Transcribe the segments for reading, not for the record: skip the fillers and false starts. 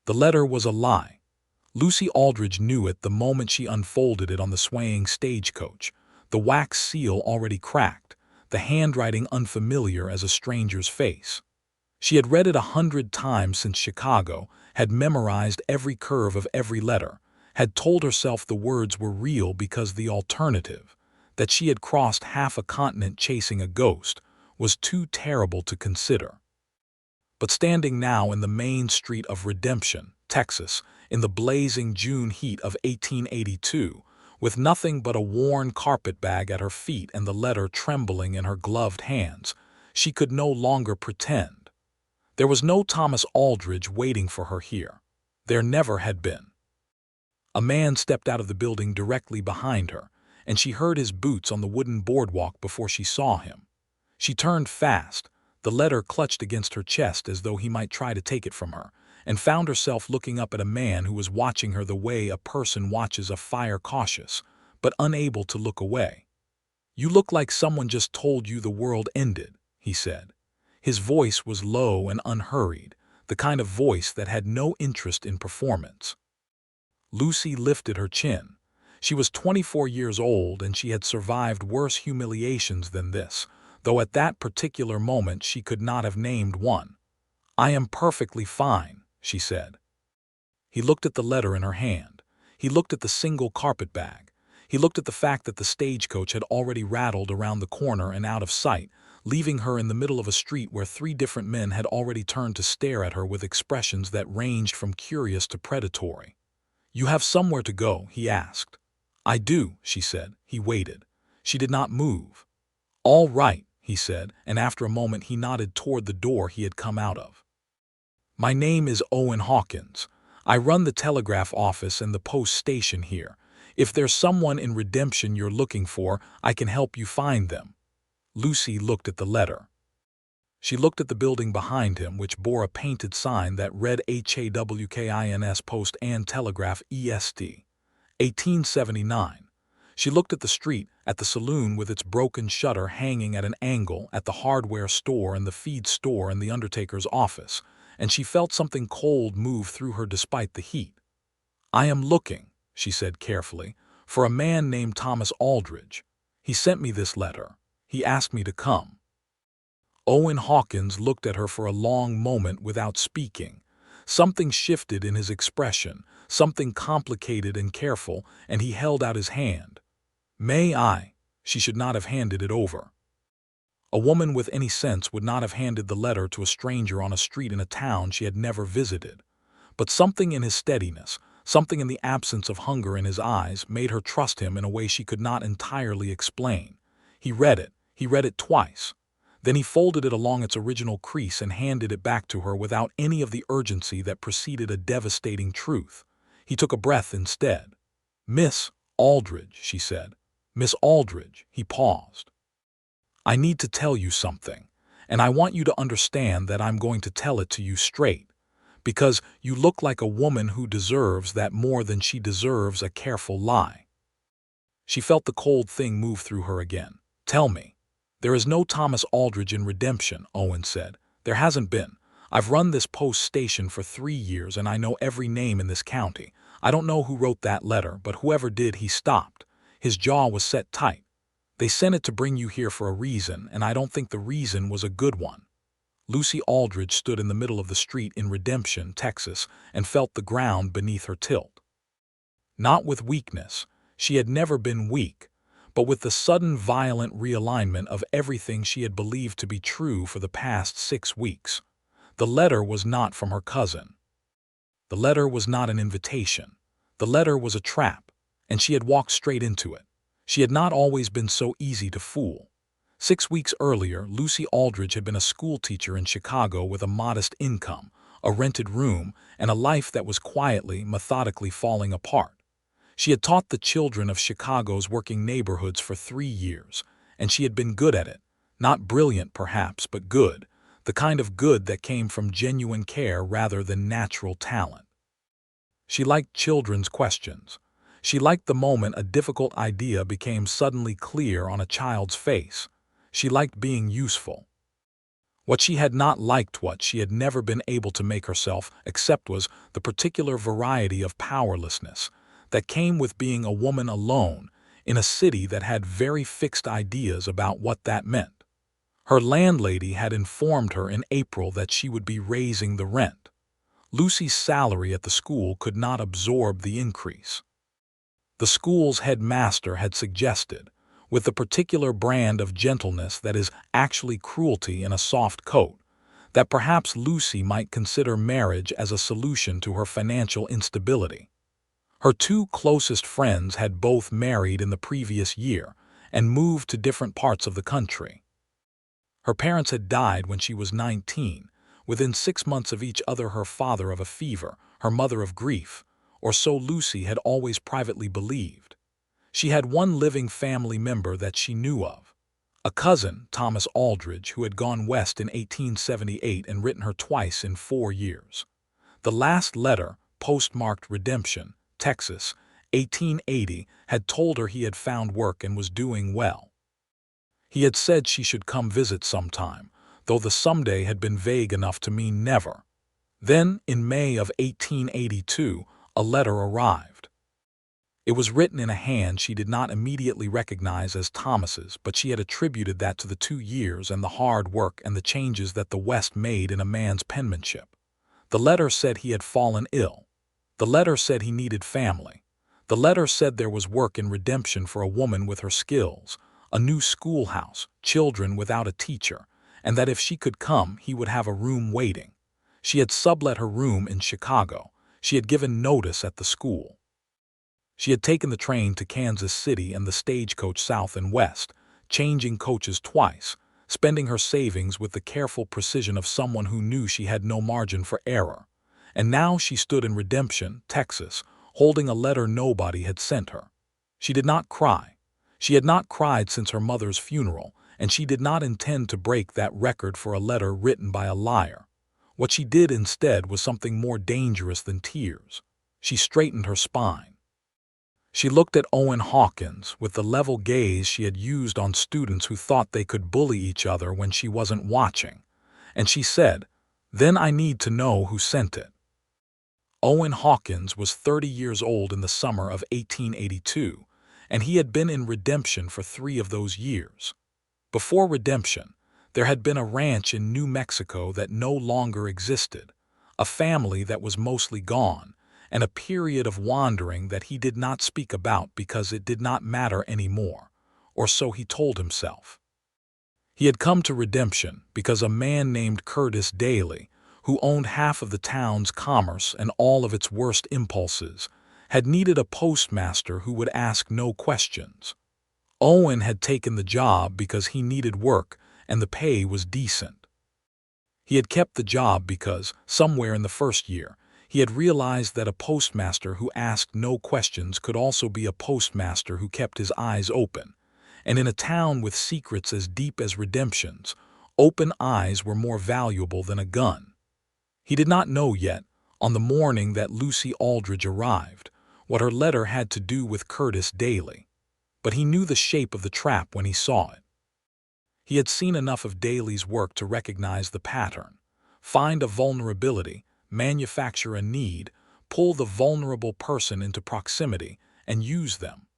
The letter was a lie. Lucy Aldridge knew it the moment she unfolded it on the swaying stagecoach, the wax seal already cracked, the handwriting unfamiliar as a stranger's face. She had read it 100 times since Chicago, had memorized every curve of every letter, had told herself the words were real because the alternative, that she had crossed half a continent chasing a ghost, was too terrible to consider. But standing now in the main street of Redemption, Texas, in the blazing June heat of 1882, with nothing but a worn carpetbag at her feet and the letter trembling in her gloved hands, she could no longer pretend. There was no Thomas Aldridge waiting for her here. There never had been. A man stepped out of the building directly behind her, and she heard his boots on the wooden boardwalk before she saw him. She turned fast, the letter clutched against her chest as though he might try to take it from her, and found herself looking up at a man who was watching her the way a person watches a fire, cautious, but unable to look away. "You look like someone just told you the world ended," he said. His voice was low and unhurried, the kind of voice that had no interest in performance. Lucy lifted her chin. She was 24 years old and she had survived worse humiliations than this, though at that particular moment she could not have named one. "I am perfectly fine," she said. He looked at the letter in her hand. He looked at the single carpetbag. He looked at the fact that the stagecoach had already rattled around the corner and out of sight, leaving her in the middle of a street where 3 different men had already turned to stare at her with expressions that ranged from curious to predatory. "You have somewhere to go?" he asked. "I do," she said. He waited. She did not move. "All right," he said, and after a moment he nodded toward the door he had come out of. "My name is Owen Hawkins. I run the telegraph office and the post station here. If there's someone in Redemption you're looking for, I can help you find them." Lucy looked at the letter. She looked at the building behind him, which bore a painted sign that read HAWKINS Post and Telegraph EST, 1879. She looked at the street, at the saloon with its broken shutter hanging at an angle, at the hardware store and the feed store and the undertaker's office, and she felt something cold move through her despite the heat. "I am looking," she said carefully, "for a man named Thomas Aldridge. He sent me this letter. He asked me to come." Owen Hawkins looked at her for a long moment without speaking. Something shifted in his expression, something complicated and careful, and he held out his hand. "May I?" She should not have handed it over. A woman with any sense would not have handed the letter to a stranger on a street in a town she had never visited. But something in his steadiness, something in the absence of hunger in his eyes, made her trust him in a way she could not entirely explain. He read it twice. Then he folded it along its original crease and handed it back to her without any of the urgency that preceded a devastating truth. He took a breath instead. "Miss Aldridge," she said. "Miss Aldridge." He paused. "I need to tell you something, and I want you to understand that I'm going to tell it to you straight, because you look like a woman who deserves that more than she deserves a careful lie." She felt the cold thing move through her again. "Tell me." "There is no Thomas Aldridge in Redemption," Owen said. "There hasn't been. I've run this post station for 3 years and I know every name in this county. I don't know who wrote that letter, but whoever did, he stopped. His jaw was set tight. They sent it to bring you here for a reason, and I don't think the reason was a good one." Lucy Aldridge stood in the middle of the street in Redemption, Texas, and felt the ground beneath her tilt. Not with weakness. She had never been weak, but with the sudden violent realignment of everything she had believed to be true for the past 6 weeks. The letter was not from her cousin. The letter was not an invitation. The letter was a trap, and she had walked straight into it. She had not always been so easy to fool. 6 weeks earlier, Lucy Aldridge had been a schoolteacher in Chicago with a modest income, a rented room, and a life that was quietly, methodically falling apart. She had taught the children of Chicago's working neighborhoods for 3 years, and she had been good at it. Not brilliant, perhaps, but good. The kind of good that came from genuine care rather than natural talent. She liked children's questions. She liked the moment a difficult idea became suddenly clear on a child's face. She liked being useful. What she had not liked, what she had never been able to make herself accept, was the particular variety of powerlessness that came with being a woman alone in a city that had very fixed ideas about what that meant. Her landlady had informed her in April that she would be raising the rent. Lucy's salary at the school could not absorb the increase. The school's headmaster had suggested, with the particular brand of gentleness that is actually cruelty in a soft coat, that perhaps Lucy might consider marriage as a solution to her financial instability. Her two closest friends had both married in the previous year and moved to different parts of the country. Her parents had died when she was 19, within 6 months of each other, her father of a fever, her mother of grief, or so Lucy had always privately believed. She had one living family member that she knew of, a cousin, Thomas Aldridge, who had gone west in 1878 and written her twice in 4 years. The last letter, postmarked Redemption, Texas, 1880, had told her he had found work and was doing well. He had said she should come visit sometime, though the someday had been vague enough to mean never. Then, in May of 1882, a letter arrived. It was written in a hand she did not immediately recognize as Thomas's, but she had attributed that to the 2 years and the hard work and the changes that the West made in a man's penmanship. The letter said he had fallen ill. The letter said he needed family. The letter said there was work in Redemption for a woman with her skills, a new schoolhouse, children without a teacher, and that if she could come, he would have a room waiting. She had sublet her room in Chicago. She had given notice at the school. She had taken the train to Kansas City and the stagecoach south and west, changing coaches twice, spending her savings with the careful precision of someone who knew she had no margin for error. And now she stood in Redemption, Texas, holding a letter nobody had sent her. She did not cry. She had not cried since her mother's funeral, and she did not intend to break that record for a letter written by a liar. What she did instead was something more dangerous than tears. She straightened her spine. She looked at Owen Hawkins with the level gaze she had used on students who thought they could bully each other when she wasn't watching, and she said, "Then I need to know who sent it." Owen Hawkins was 30 years old in the summer of 1882, and he had been in Redemption for 3 of those years. Before Redemption, there had been a ranch in New Mexico that no longer existed, a family that was mostly gone, and a period of wandering that he did not speak about because it did not matter anymore, or so he told himself. He had come to Redemption because a man named Curtis Daly, who owned half of the town's commerce and all of its worst impulses, had needed a postmaster who would ask no questions. Owen had taken the job because he needed work and the pay was decent. He had kept the job because, somewhere in the first year, he had realized that a postmaster who asked no questions could also be a postmaster who kept his eyes open, and in a town with secrets as deep as Redemption's, open eyes were more valuable than a gun. He did not know yet, on the morning that Lucy Aldridge arrived, what her letter had to do with Curtis Daly, but he knew the shape of the trap when he saw it. He had seen enough of Daly's work to recognize the pattern: find a vulnerability, manufacture a need, pull the vulnerable person into proximity, and use them.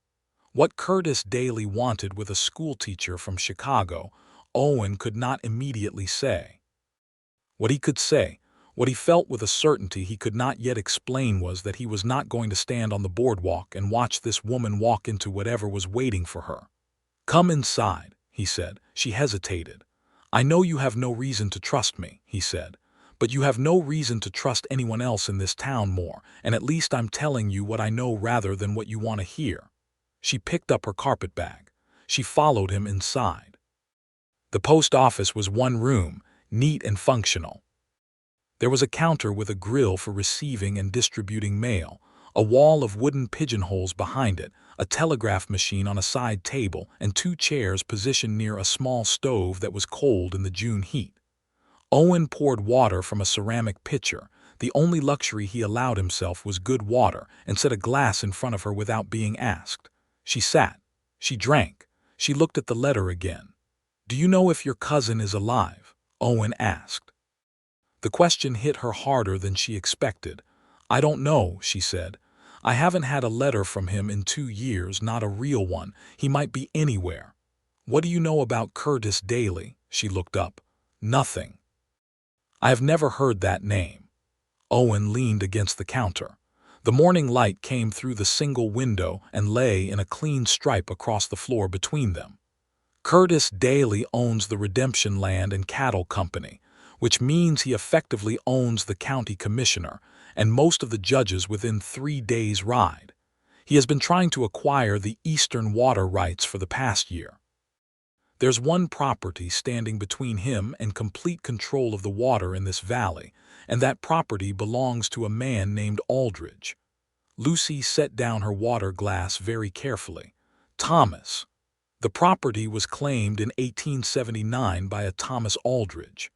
What Curtis Daly wanted with a schoolteacher from Chicago, Owen could not immediately say. What he could say, what he felt with a certainty he could not yet explain, was that he was not going to stand on the boardwalk and watch this woman walk into whatever was waiting for her. "Come inside," he said. She hesitated. "I know you have no reason to trust me," he said, "but you have no reason to trust anyone else in this town more, and at least I'm telling you what I know rather than what you want to hear." She picked up her carpetbag. She followed him inside. The post office was one room, neat and functional. There was a counter with a grill for receiving and distributing mail, a wall of wooden pigeonholes behind it, a telegraph machine on a side table, and 2 chairs positioned near a small stove that was cold in the June heat. Owen poured water from a ceramic pitcher. The only luxury he allowed himself was good water, and set a glass in front of her without being asked. She sat. She drank. She looked at the letter again. "Do you know if your cousin is alive?" Owen asked. The question hit her harder than she expected. I don't know, she said. I haven't had a letter from him in 2 years, not a real one. He might be anywhere. What do you know about Curtis Daly? She looked up. Nothing. I have never heard that name. Owen leaned against the counter. The morning light came through the single window and lay in a clean stripe across the floor between them. Curtis Daly owns the Redemption Land and Cattle Company, which means he effectively owns the county commissioner and most of the judges within 3 days' ride. He has been trying to acquire the eastern water rights for the past year. There's one property standing between him and complete control of the water in this valley, and that property belongs to a man named Aldridge. Lucy set down her water glass very carefully. Thomas. The property was claimed in 1879 by a Thomas Aldridge.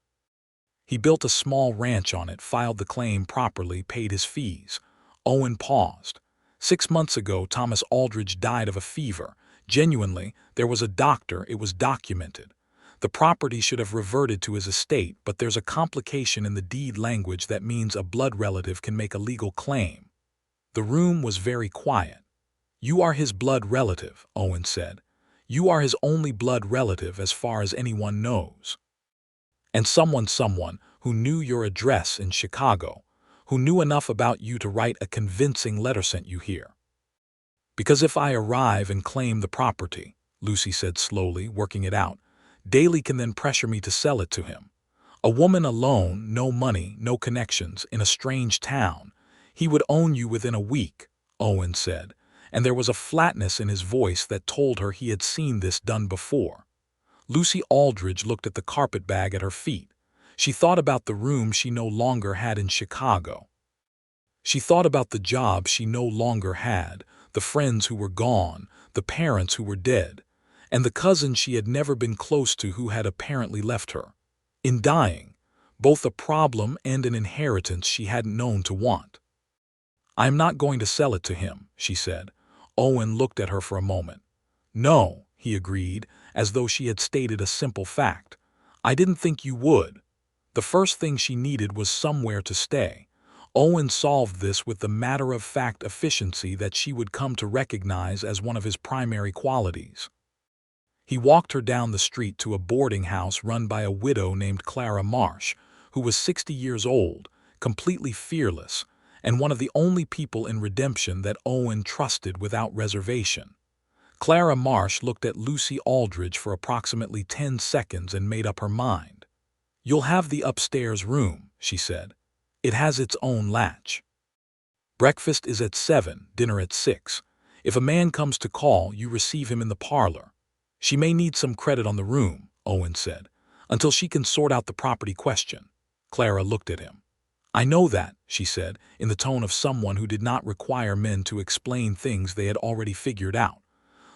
He built a small ranch on it, filed the claim properly, paid his fees. Owen paused. 6 months ago, Thomas Aldridge died of a fever. Genuinely, there was a doctor, it was documented. The property should have reverted to his estate, but there's a complication in the deed language that means a blood relative can make a legal claim. The room was very quiet. You are his blood relative, Owen said. You are his only blood relative as far as anyone knows. And someone who knew your address in Chicago, who knew enough about you to write a convincing letter sent you here. Because if I arrive and claim the property, Lucy said slowly, working it out, Daly can then pressure me to sell it to him. A woman alone, no money, no connections, in a strange town. He would own you within a week, Owen said, and there was a flatness in his voice that told her he had seen this done before. Lucy Aldridge looked at the carpetbag at her feet. She thought about the room she no longer had in Chicago. She thought about the job she no longer had, the friends who were gone, the parents who were dead, and the cousin she had never been close to who had apparently left her. In dying, both a problem and an inheritance she hadn't known to want. I am not going to sell it to him, she said. Owen looked at her for a moment. No, he agreed, as though she had stated a simple fact. I didn't think you would. The first thing she needed was somewhere to stay. Owen solved this with the matter-of-fact efficiency that she would come to recognize as one of his primary qualities. He walked her down the street to a boarding house run by a widow named Clara Marsh, who was 60 years old, completely fearless, and one of the only people in Redemption that Owen trusted without reservation. Clara Marsh looked at Lucy Aldridge for approximately 10 seconds and made up her mind. You'll have the upstairs room, she said. It has its own latch. Breakfast is at 7, dinner at 6. If a man comes to call, you receive him in the parlor. She may need some credit on the room, Owen said, until she can sort out the property question. Clara looked at him. I know that, she said, in the tone of someone who did not require men to explain things they had already figured out.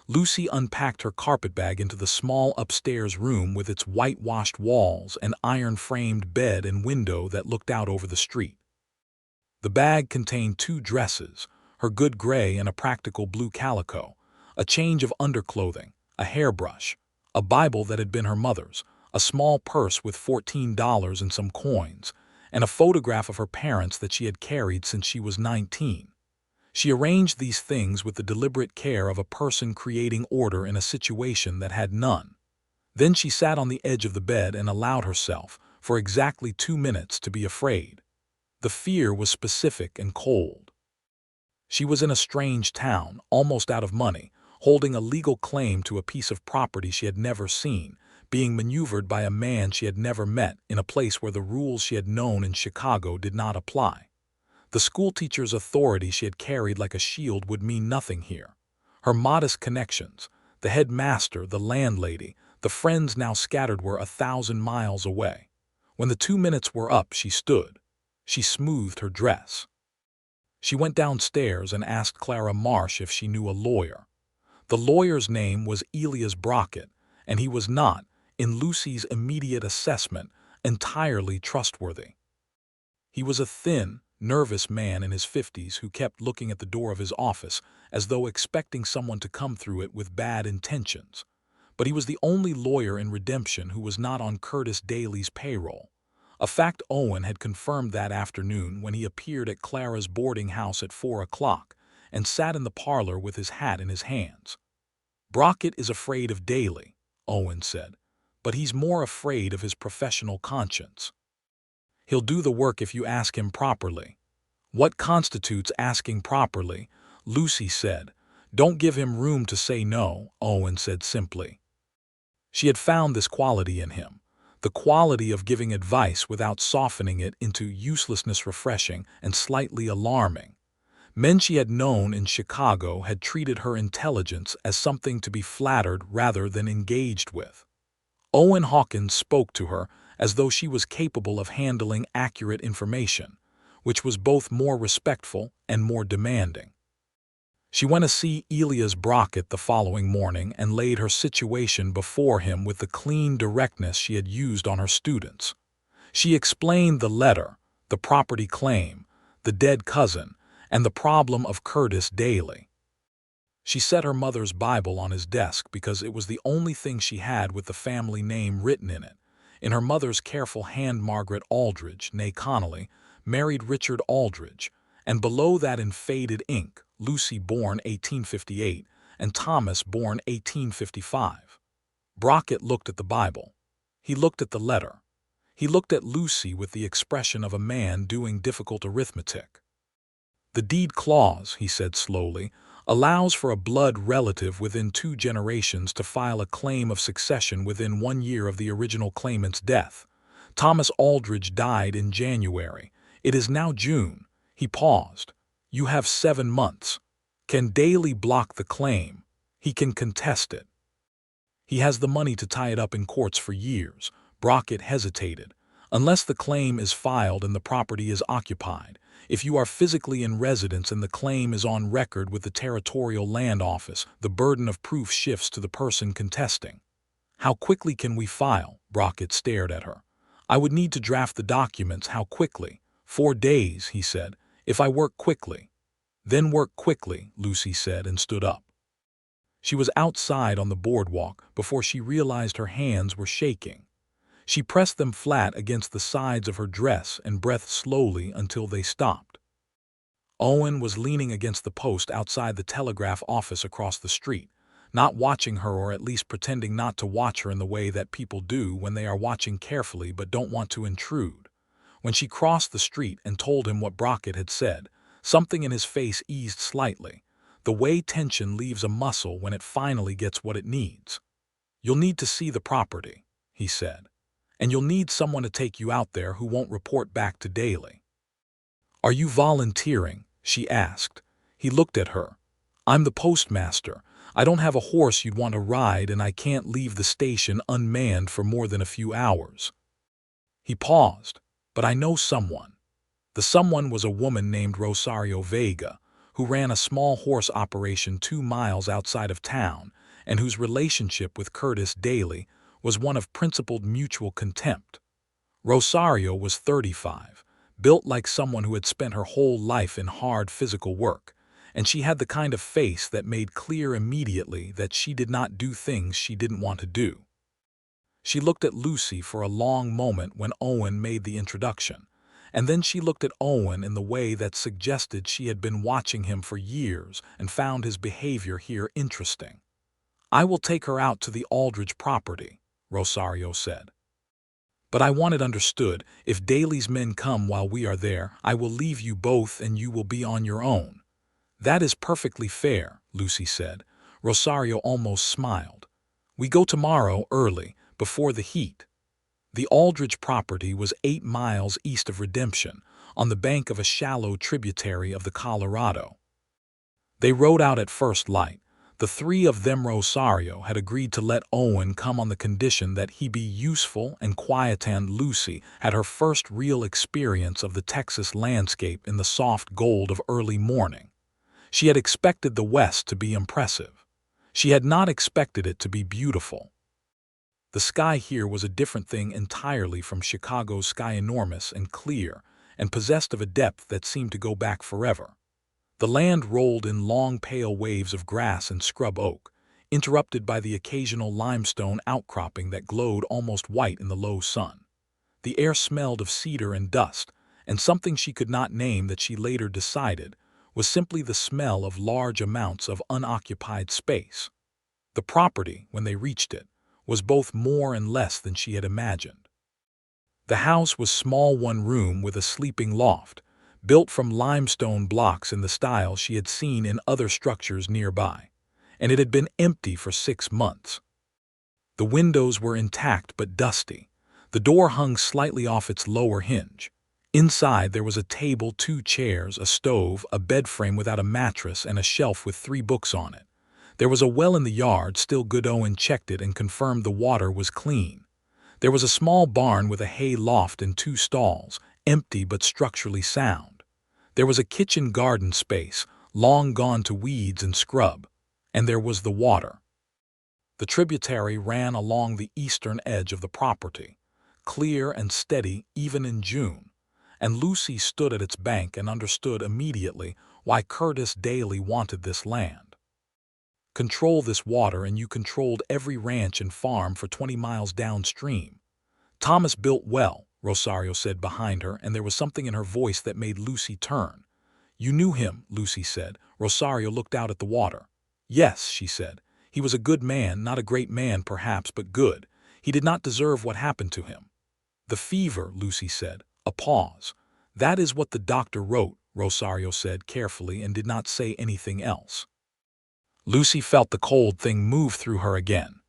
Lucy unpacked her carpetbag into the small upstairs room with its whitewashed walls and iron-framed bed and window that looked out over the street. The bag contained 2 dresses, her good gray and a practical blue calico, a change of underclothing, a hairbrush, a Bible that had been her mother's, a small purse with $14 and some coins, and a photograph of her parents that she had carried since she was 19. She arranged these things with the deliberate care of a person creating order in a situation that had none. Then she sat on the edge of the bed and allowed herself, for exactly 2 minutes, to be afraid. The fear was specific and cold. She was in a strange town, almost out of money, holding a legal claim to a piece of property she had never seen, being maneuvered by a man she had never met in a place where the rules she had known in Chicago did not apply. The schoolteacher's authority she had carried like a shield would mean nothing here. Her modest connections, the headmaster, the landlady, the friends now scattered were 1,000 miles away. When the 2 minutes were up, she stood. She smoothed her dress. She went downstairs and asked Clara Marsh if she knew a lawyer. The lawyer's name was Elias Brockett, and he was not, in Lucy's immediate assessment, entirely trustworthy. He was a thin, nervous man in his 50s who kept looking at the door of his office as though expecting someone to come through it with bad intentions. but he was the only lawyer in Redemption who was not on Curtis Daly's payroll, a fact Owen had confirmed that afternoon when he appeared at Clara's boarding house at 4 o'clock and sat in the parlor with his hat in his hands. "Brockett is afraid of Daly," Owen said, "but he's more afraid of his professional conscience. He'll do the work if you ask him properly." "What constitutes asking properly?" Lucy said. "Don't give him room to say no," Owen said simply. She had found this quality in him, the quality of giving advice without softening it into uselessness, refreshing and slightly alarming. Men she had known in Chicago had treated her intelligence as something to be flattered rather than engaged with. Owen Hawkins spoke to her as though she was capable of handling accurate information, which was both more respectful and more demanding. She went to see Elias Brockett the following morning and laid her situation before him with the clean directness she had used on her students. She explained the letter, the property claim, the dead cousin, and the problem of Curtis Daly. She set her mother's Bible on his desk because it was the only thing she had with the family name written in it. In her mother's careful hand, Margaret Aldridge, née Connolly, married Richard Aldridge, and below that in faded ink, Lucy born 1858 and Thomas born 1855. Brockett looked at the Bible. He looked at the letter. He looked at Lucy with the expression of a man doing difficult arithmetic. "The deed clause," he said slowly, "allows for a blood relative within 2 generations to file a claim of succession within 1 year of the original claimant's death. Thomas Aldridge died in January. It is now June." He paused. "You have 7 months. Can Daly block the claim? He can contest it. He has the money to tie it up in courts for years." Brockett hesitated. "Unless the claim is filed and the property is occupied. If you are physically in residence and the claim is on record with the Territorial Land Office, the burden of proof shifts to the person contesting." "How quickly can we file?" Brockett stared at her. "I would need to draft the documents. How quickly?" 4 days, he said, "if I work quickly." "Then work quickly," Lucy said and stood up. She was outside on the boardwalk before she realized her hands were shaking. She pressed them flat against the sides of her dress and breathed slowly until they stopped. Owen was leaning against the post outside the telegraph office across the street, not watching her, or at least pretending not to watch her in the way that people do when they are watching carefully but don't want to intrude. When she crossed the street and told him what Brockett had said, something in his face eased slightly, the way tension leaves a muscle when it finally gets what it needs. "You'll need to see the property," he said. "And you'll need someone to take you out there who won't report back to Daly." "Are you volunteering?" she asked. He looked at her. "I'm the postmaster. I don't have a horse you'd want to ride, and I can't leave the station unmanned for more than a few hours." He paused. "But I know someone." The someone was a woman named Rosario Vega, who ran a small horse operation 2 miles outside of town, and whose relationship with Curtis Daly was one of principled mutual contempt. Rosario was 35, built like someone who had spent her whole life in hard physical work, and she had the kind of face that made clear immediately that she did not do things she didn't want to do. She looked at Lucy for a long moment when Owen made the introduction, and then she looked at Owen in the way that suggested she had been watching him for years and found his behavior here interesting. "I will take her out to the Aldridge property," Rosario said. "But I want it understood, if Daly's men come while we are there, I will leave you both and you will be on your own." "That is perfectly fair," Lucy said. Rosario almost smiled. "We go tomorrow early, before the heat." The Aldridge property was 8 miles east of Redemption, on the bank of a shallow tributary of the Colorado. They rode out at first light. The 3 of them. Rosario had agreed to let Owen come on the condition that he be useful and quiet, and Lucy had her first real experience of the Texas landscape in the soft gold of early morning. She had expected the West to be impressive. She had not expected it to be beautiful. The sky here was a different thing entirely from Chicago's sky, enormous and clear, and possessed of a depth that seemed to go back forever. The land rolled in long pale waves of grass and scrub oak, interrupted by the occasional limestone outcropping that glowed almost white in the low sun. The air smelled of cedar and dust, and something she could not name that she later decided was simply the smell of large amounts of unoccupied space. The property, when they reached it, was both more and less than she had imagined. The house was small, one room with a sleeping loft, built from limestone blocks in the style she had seen in other structures nearby, and it had been empty for 6 months. The windows were intact but dusty. The door hung slightly off its lower hinge. Inside there was a table, 2 chairs, a stove, a bed frame without a mattress, and a shelf with 3 books on it. There was a well in the yard, still good. Owen checked it and confirmed the water was clean. There was a small barn with a hay loft and 2 stalls, empty but structurally sound. There was a kitchen garden space, long gone to weeds and scrub. And there was the water. The tributary ran along the eastern edge of the property, clear and steady even in June, and Lucy stood at its bank and understood immediately why Curtis Daly wanted this land. Control this water and you controlled every ranch and farm for 20 miles downstream. Thomas built well, Rosario said behind her, and there was something in her voice that made Lucy turn. You knew him, Lucy said. Rosario looked out at the water. Yes, she said. He was a good man, not a great man perhaps, but good. He did not deserve what happened to him. The fever, Lucy said. A pause. That is what the doctor wrote, Rosario said carefully, and did not say anything else. Lucy felt the cold thing move through her again.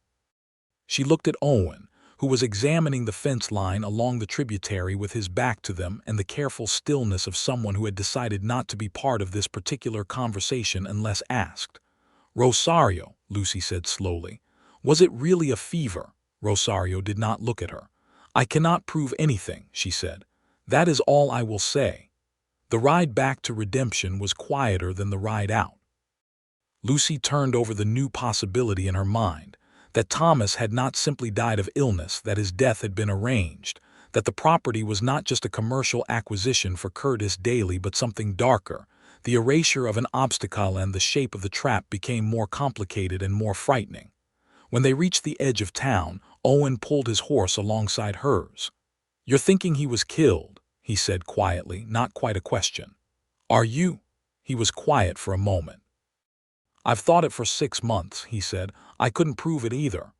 She looked at Owen, who was examining the fence line along the tributary with his back to them and the careful stillness of someone who had decided not to be part of this particular conversation unless asked. Rosario, Lucy said slowly. Was it really a fever? Rosario did not look at her. I cannot prove anything, she said. That is all I will say. The ride back to redemption was quieter than the ride out. Lucy turned over the new possibility in her mind, that Thomas had not simply died of illness, that his death had been arranged, that the property was not just a commercial acquisition for Curtis Daly but something darker. The erasure of an obstacle and the shape of the trap became more complicated and more frightening. When they reached the edge of town, Owen pulled his horse alongside hers. You're thinking he was killed, he said quietly, not quite a question. Are you? He was quiet for a moment. I've thought it for 6 months, he said. I couldn't prove it either.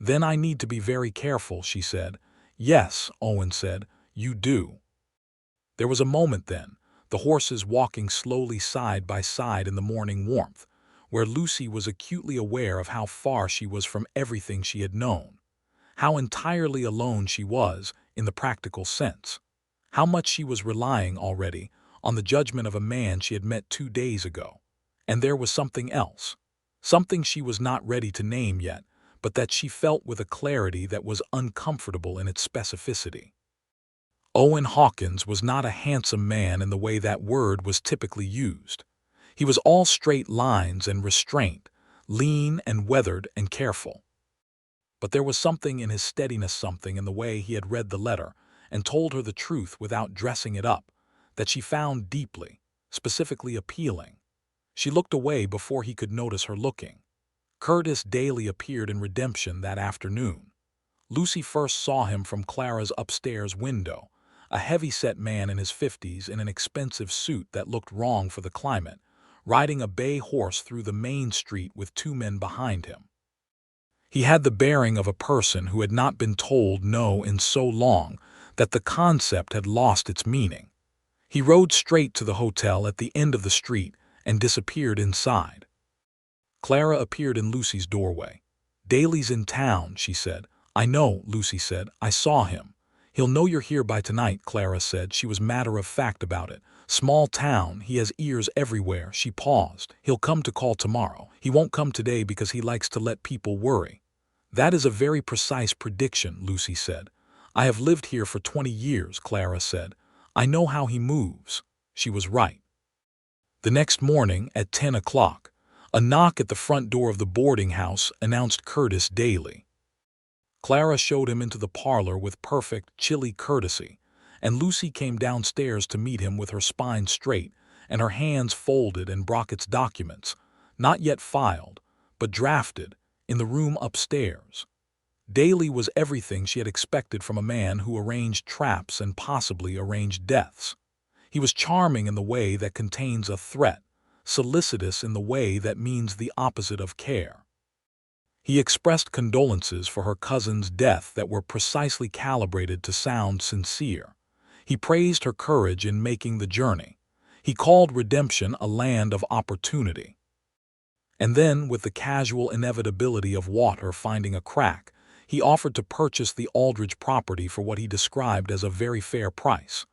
Then I need to be very careful, she said. Yes, Owen said, you do. There was a moment then, the horses walking slowly side by side in the morning warmth, where Lucy was acutely aware of how far she was from everything she had known, how entirely alone she was in the practical sense, how much she was relying already on the judgment of a man she had met 2 days ago. And there was something else, something she was not ready to name yet, but that she felt with a clarity that was uncomfortable in its specificity. Owen Hawkins was not a handsome man in the way that word was typically used. He was all straight lines and restraint, lean and weathered and careful. But there was something in his steadiness, something in the way he had read the letter and told her the truth without dressing it up, that she found deeply, specifically appealing. She looked away before he could notice her looking. Curtis Daly appeared in redemption that afternoon. Lucy first saw him from Clara's upstairs window, a heavy-set man in his 50s in an expensive suit that looked wrong for the climate, riding a bay horse through the main street with 2 men behind him. He had the bearing of a person who had not been told no in so long that the concept had lost its meaning. He rode straight to the hotel at the end of the street and disappeared inside. Clara appeared in Lucy's doorway. Daly's in town, she said. I know, Lucy said. I saw him. He'll know you're here by tonight, Clara said. She was matter-of-fact about it. Small town, he has ears everywhere. She paused. He'll come to call tomorrow. He won't come today because he likes to let people worry. That is a very precise prediction, Lucy said. I have lived here for 20 years, Clara said. I know how he moves. She was right. The next morning, at 10 o'clock, a knock at the front door of the boarding house announced Curtis Daly. Clara showed him into the parlor with perfect, chilly courtesy, and Lucy came downstairs to meet him with her spine straight and her hands folded and Brockett's documents, not yet filed, but drafted, in the room upstairs. Daly was everything she had expected from a man who arranged traps and possibly arranged deaths. He was charming in the way that contains a threat, solicitous in the way that means the opposite of care. He expressed condolences for her cousin's death that were precisely calibrated to sound sincere. He praised her courage in making the journey. He called redemption a land of opportunity. And then, with the casual inevitability of water finding a crack, he offered to purchase the Aldridge property for what he described as a very fair price.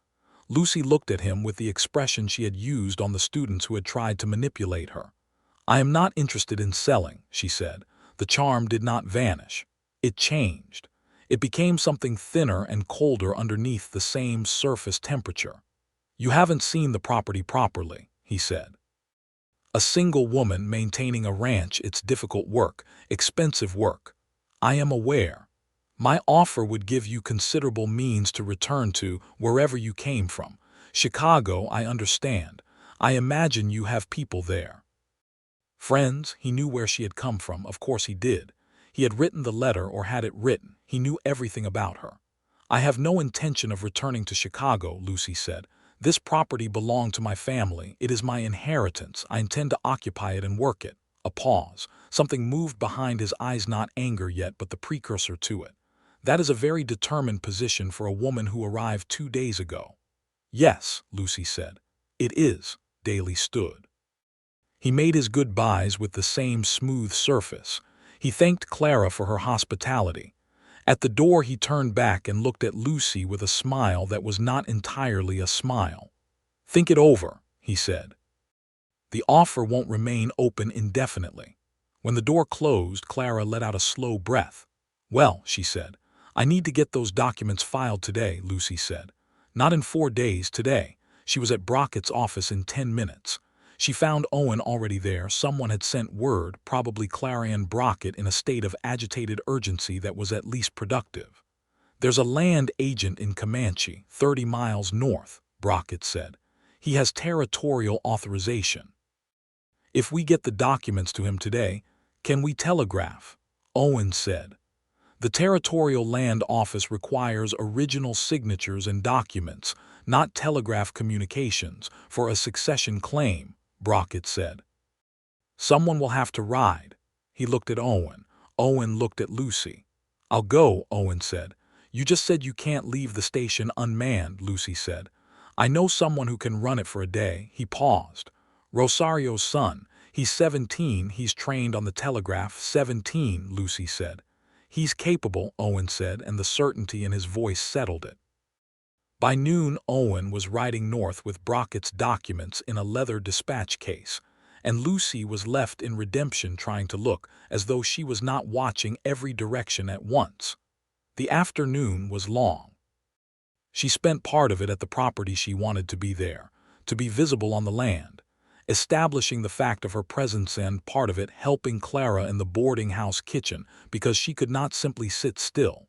Lucy looked at him with the expression she had used on the students who had tried to manipulate her. "I am not interested in selling," she said. The charm did not vanish. It changed. It became something thinner and colder underneath the same surface temperature. "You haven't seen the property properly," he said. "A single woman maintaining a ranch, it's difficult work, expensive work. I am aware. My offer would give you considerable means to return to wherever you came from. Chicago, I understand. I imagine you have people there." Friends, he knew where she had come from, of course he did. He had written the letter or had it written. He knew everything about her. "I have no intention of returning to Chicago," Lucy said. "This property belonged to my family. It is my inheritance. I intend to occupy it and work it." A pause. Something moved behind his eyes, not anger yet, but the precursor to it. "That is a very determined position for a woman who arrived 2 days ago." "Yes," Lucy said. "It is." Daly stood. He made his goodbyes with the same smooth surface. He thanked Clara for her hospitality. At the door he turned back and looked at Lucy with a smile that was not entirely a smile. "Think it over," he said. "The offer won't remain open indefinitely." When the door closed, Clara let out a slow breath. "Well," she said. "I need to get those documents filed today," Lucy said. "Not in 4 days, today." She was at Brockett's office in 10 minutes. She found Owen already there. Someone had sent word, probably Clarion Brockett, in a state of agitated urgency that was at least productive. "There's a land agent in Comanche, 30 miles north," Brockett said. "He has territorial authorization. If we get the documents to him today, can we telegraph?" Owen said. "The Territorial Land Office requires original signatures and documents, not telegraph communications, for a succession claim," Brockett said. "Someone will have to ride." He looked at Owen. Owen looked at Lucy. "I'll go," Owen said. "You just said you can't leave the station unmanned," Lucy said. "I know someone who can run it for a day." He paused. "Rosario's son. He's 17, he's trained on the telegraph." 17, Lucy said. "He's capable," Owen said, and the certainty in his voice settled it. By noon, Owen was riding north with Brockett's documents in a leather dispatch case, and Lucy was left in redemption, trying to look as though she was not watching every direction at once. The afternoon was long. She spent part of it at the property. She wanted to be there, to be visible on the land, establishing the fact of her presence, and part of it helping Clara in the boarding house kitchen because she could not simply sit still.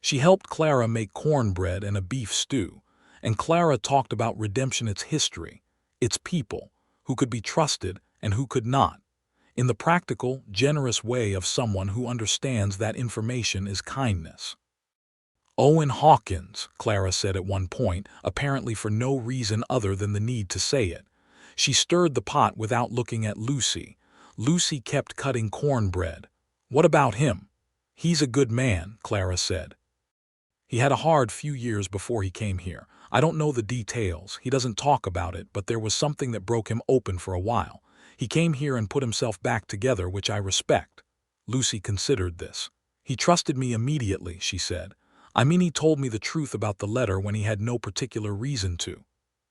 She helped Clara make cornbread and a beef stew, and Clara talked about redemption, its history, its people, who could be trusted and who could not, in the practical, generous way of someone who understands that information is kindness. "Owen Hawkins," Clara said at one point, apparently for no reason other than the need to say it. She stirred the pot without looking at Lucy. Lucy kept cutting cornbread. "What about him?" "He's a good man," Clara said. "He had a hard few years before he came here. I don't know the details. He doesn't talk about it, but there was something that broke him open for a while. He came here and put himself back together, which I respect." Lucy considered this. "He trusted me immediately," she said. "I mean, he told me the truth about the letter when he had no particular reason to."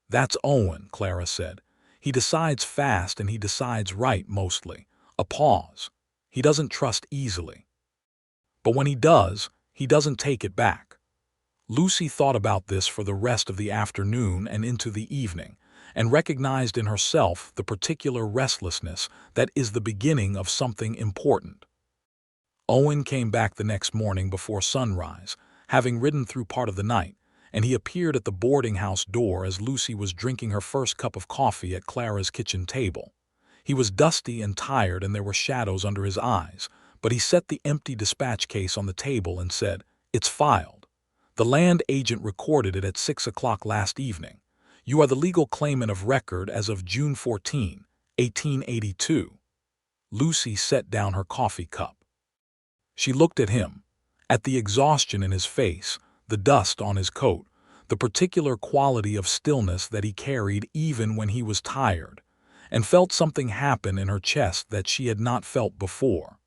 "That's Owen," Clara said. "He decides fast and he decides right, mostly." A pause. "He doesn't trust easily. But when he does, he doesn't take it back." Lucy thought about this for the rest of the afternoon and into the evening, and recognized in herself the particular restlessness that is the beginning of something important. Owen came back the next morning before sunrise, having ridden through part of the night, and he appeared at the boarding house door as Lucy was drinking her first cup of coffee at Clara's kitchen table. He was dusty and tired, and there were shadows under his eyes, but he set the empty dispatch case on the table and said, "It's filed. The land agent recorded it at 6 o'clock last evening. You are the legal claimant of record as of June 14, 1882. Lucy set down her coffee cup. She looked at him, at the exhaustion in his face, the dust on his coat, the particular quality of stillness that he carried even when he was tired, and felt something happen in her chest that she had not felt before.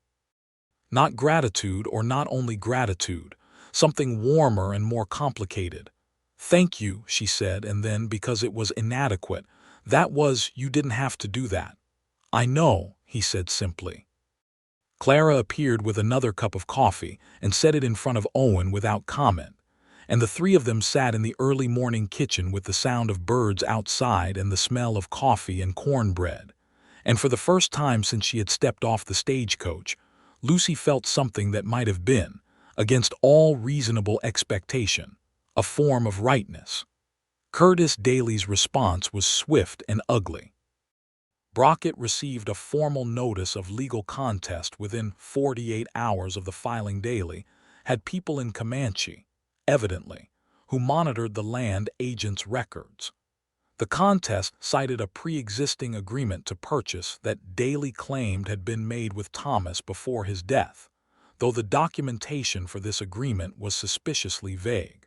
Not gratitude, or not only gratitude, something warmer and more complicated. "Thank you," she said, and then, because it was inadequate, "You didn't have to do that." "I know," he said simply. Clara appeared with another cup of coffee and set it in front of Owen without comment, and the three of them sat in the early morning kitchen with the sound of birds outside and the smell of coffee and cornbread. And for the first time since she had stepped off the stagecoach, Lucy felt something that might have been, against all reasonable expectation, a form of rightness. Curtis Daly's response was swift and ugly. Brockett received a formal notice of legal contest within 48 hours of the filing daily, had people in Comanche, evidently, who monitored the land agent's records. The contest cited a pre-existing agreement to purchase that Daly claimed had been made with Thomas before his death, though the documentation for this agreement was suspiciously vague.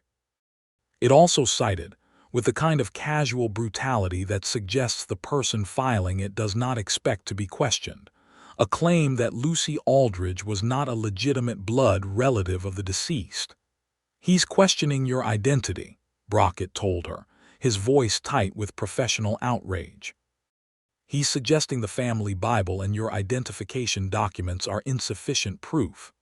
It also cited, with the kind of casual brutality that suggests the person filing it does not expect to be questioned, a claim that Lucy Aldridge was not a legitimate blood relative of the deceased. "He's questioning your identity," Brockett told her, his voice tight with professional outrage. "He's suggesting the family Bible and your identification documents are insufficient proof."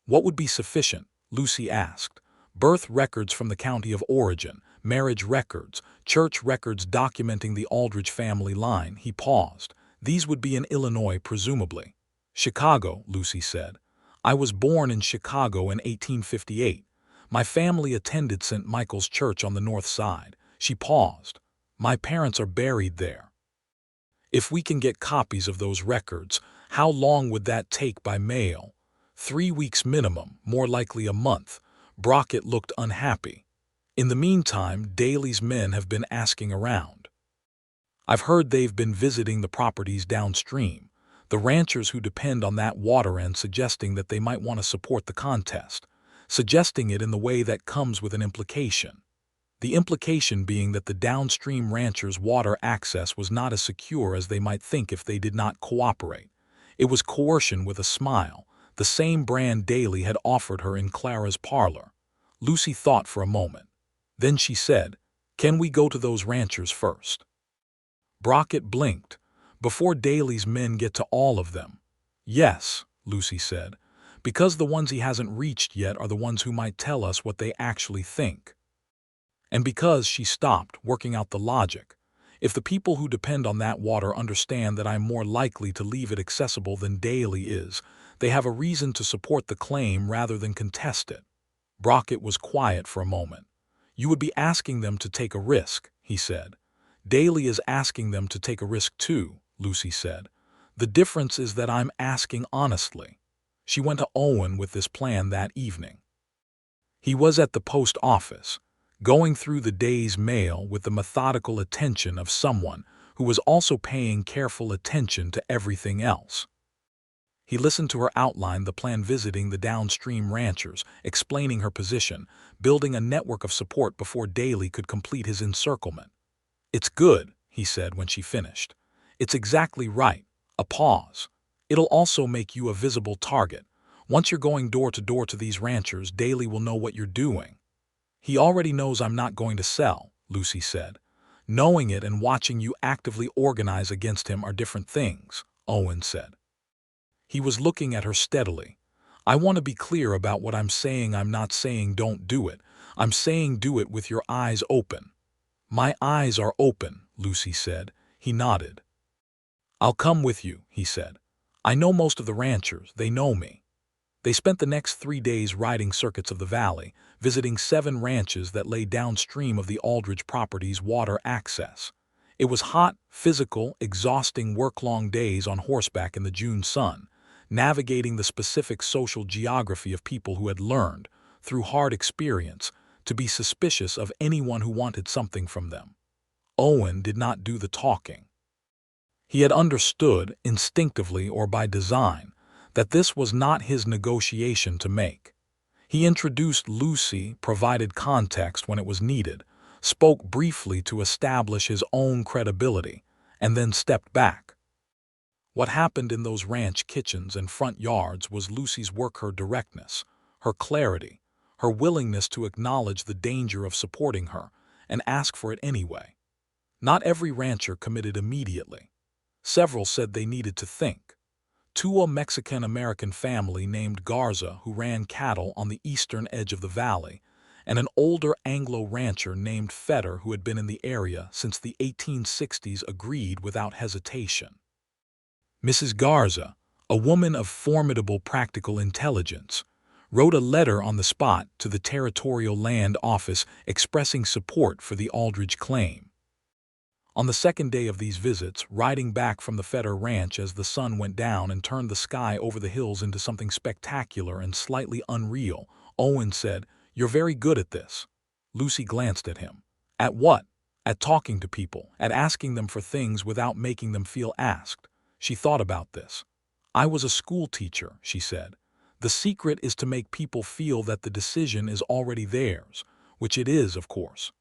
"What would be sufficient?" Lucy asked. "Birth records from the county of origin, marriage records, church records documenting the Aldridge family line." He paused. "These would be in Illinois, presumably." "Chicago," Lucy said. "I was born in Chicago in 1858. My family attended St. Michael's Church on the north side." She paused. "My parents are buried there." "If we can get copies of those records, how long would that take by mail?" 3 weeks minimum, more likely a month." Brockett looked unhappy. "In the meantime, Daly's men have been asking around. I've heard they've been visiting the properties downstream, the ranchers who depend on that water end, suggesting that they might want to support the contest, suggesting it in the way that comes with an implication. The implication being that the downstream ranchers' water access was not as secure as they might think if they did not cooperate. It was coercion with a smile, the same brand Daly had offered her in Clara's parlor. Lucy thought for a moment. Then she said, "Can we go to those ranchers first?" Brockett blinked. "Before Daly's men get to all of them?" "Yes," Lucy said, "because the ones he hasn't reached yet are the ones who might tell us what they actually think. And because," she stopped, working out the logic, "if the people who depend on that water understand that I'm more likely to leave it accessible than Daly is, they have a reason to support the claim rather than contest it." Brockett was quiet for a moment. "You would be asking them to take a risk," he said. "Daly is asking them to take a risk too," Lucy said. "The difference is that I'm asking honestly." She went to Owen with this plan that evening. He was at the post office, going through the day's mail with the methodical attention of someone who was also paying careful attention to everything else. He listened to her outline the plan, visiting the downstream ranchers, explaining her position, building a network of support before Daly could complete his encirclement. "It's good," he said when she finished. "It's exactly right." A pause. "It'll also make you a visible target. Once you're going door to door to these ranchers, Daly will know what you're doing." "He already knows I'm not going to sell," Lucy said. "Knowing it and watching you actively organize against him are different things," Owen said. He was looking at her steadily. "I want to be clear about what I'm saying. I'm not saying don't do it. I'm saying do it with your eyes open." "My eyes are open," Lucy said. He nodded. "I'll come with you," he said. "I know most of the ranchers. They know me." They spent the next 3 days riding circuits of the valley, visiting 7 ranches that lay downstream of the Aldridge property's water access. It was hot, physical, exhausting work-long days on horseback in the June sun. navigating the specific social geography of people who had learned, through hard experience, to be suspicious of anyone who wanted something from them. Owen did not do the talking. He had understood, instinctively or by design, that this was not his negotiation to make. He introduced Lucy, provided context when it was needed, spoke briefly to establish his own credibility, and then stepped back. What happened in those ranch kitchens and front yards was Lucy's work, her directness, her clarity, her willingness to acknowledge the danger of supporting her and ask for it anyway. Not every rancher committed immediately. Several said they needed to think. To a Mexican-American family named Garza who ran cattle on the eastern edge of the valley, and an older Anglo rancher named Fetter who had been in the area since the 1860s agreed without hesitation. Mrs. Garza, a woman of formidable practical intelligence, wrote a letter on the spot to the Territorial Land Office expressing support for the Aldridge claim. On the second day of these visits, riding back from the Fetter Ranch as the sun went down and turned the sky over the hills into something spectacular and slightly unreal, Owen said, "You're very good at this." Lucy glanced at him. At what? At talking to people, at asking them for things without making them feel asked. She thought about this. "I was a school teacher," she said. "The secret is to make people feel that the decision is already theirs, which it is, of course.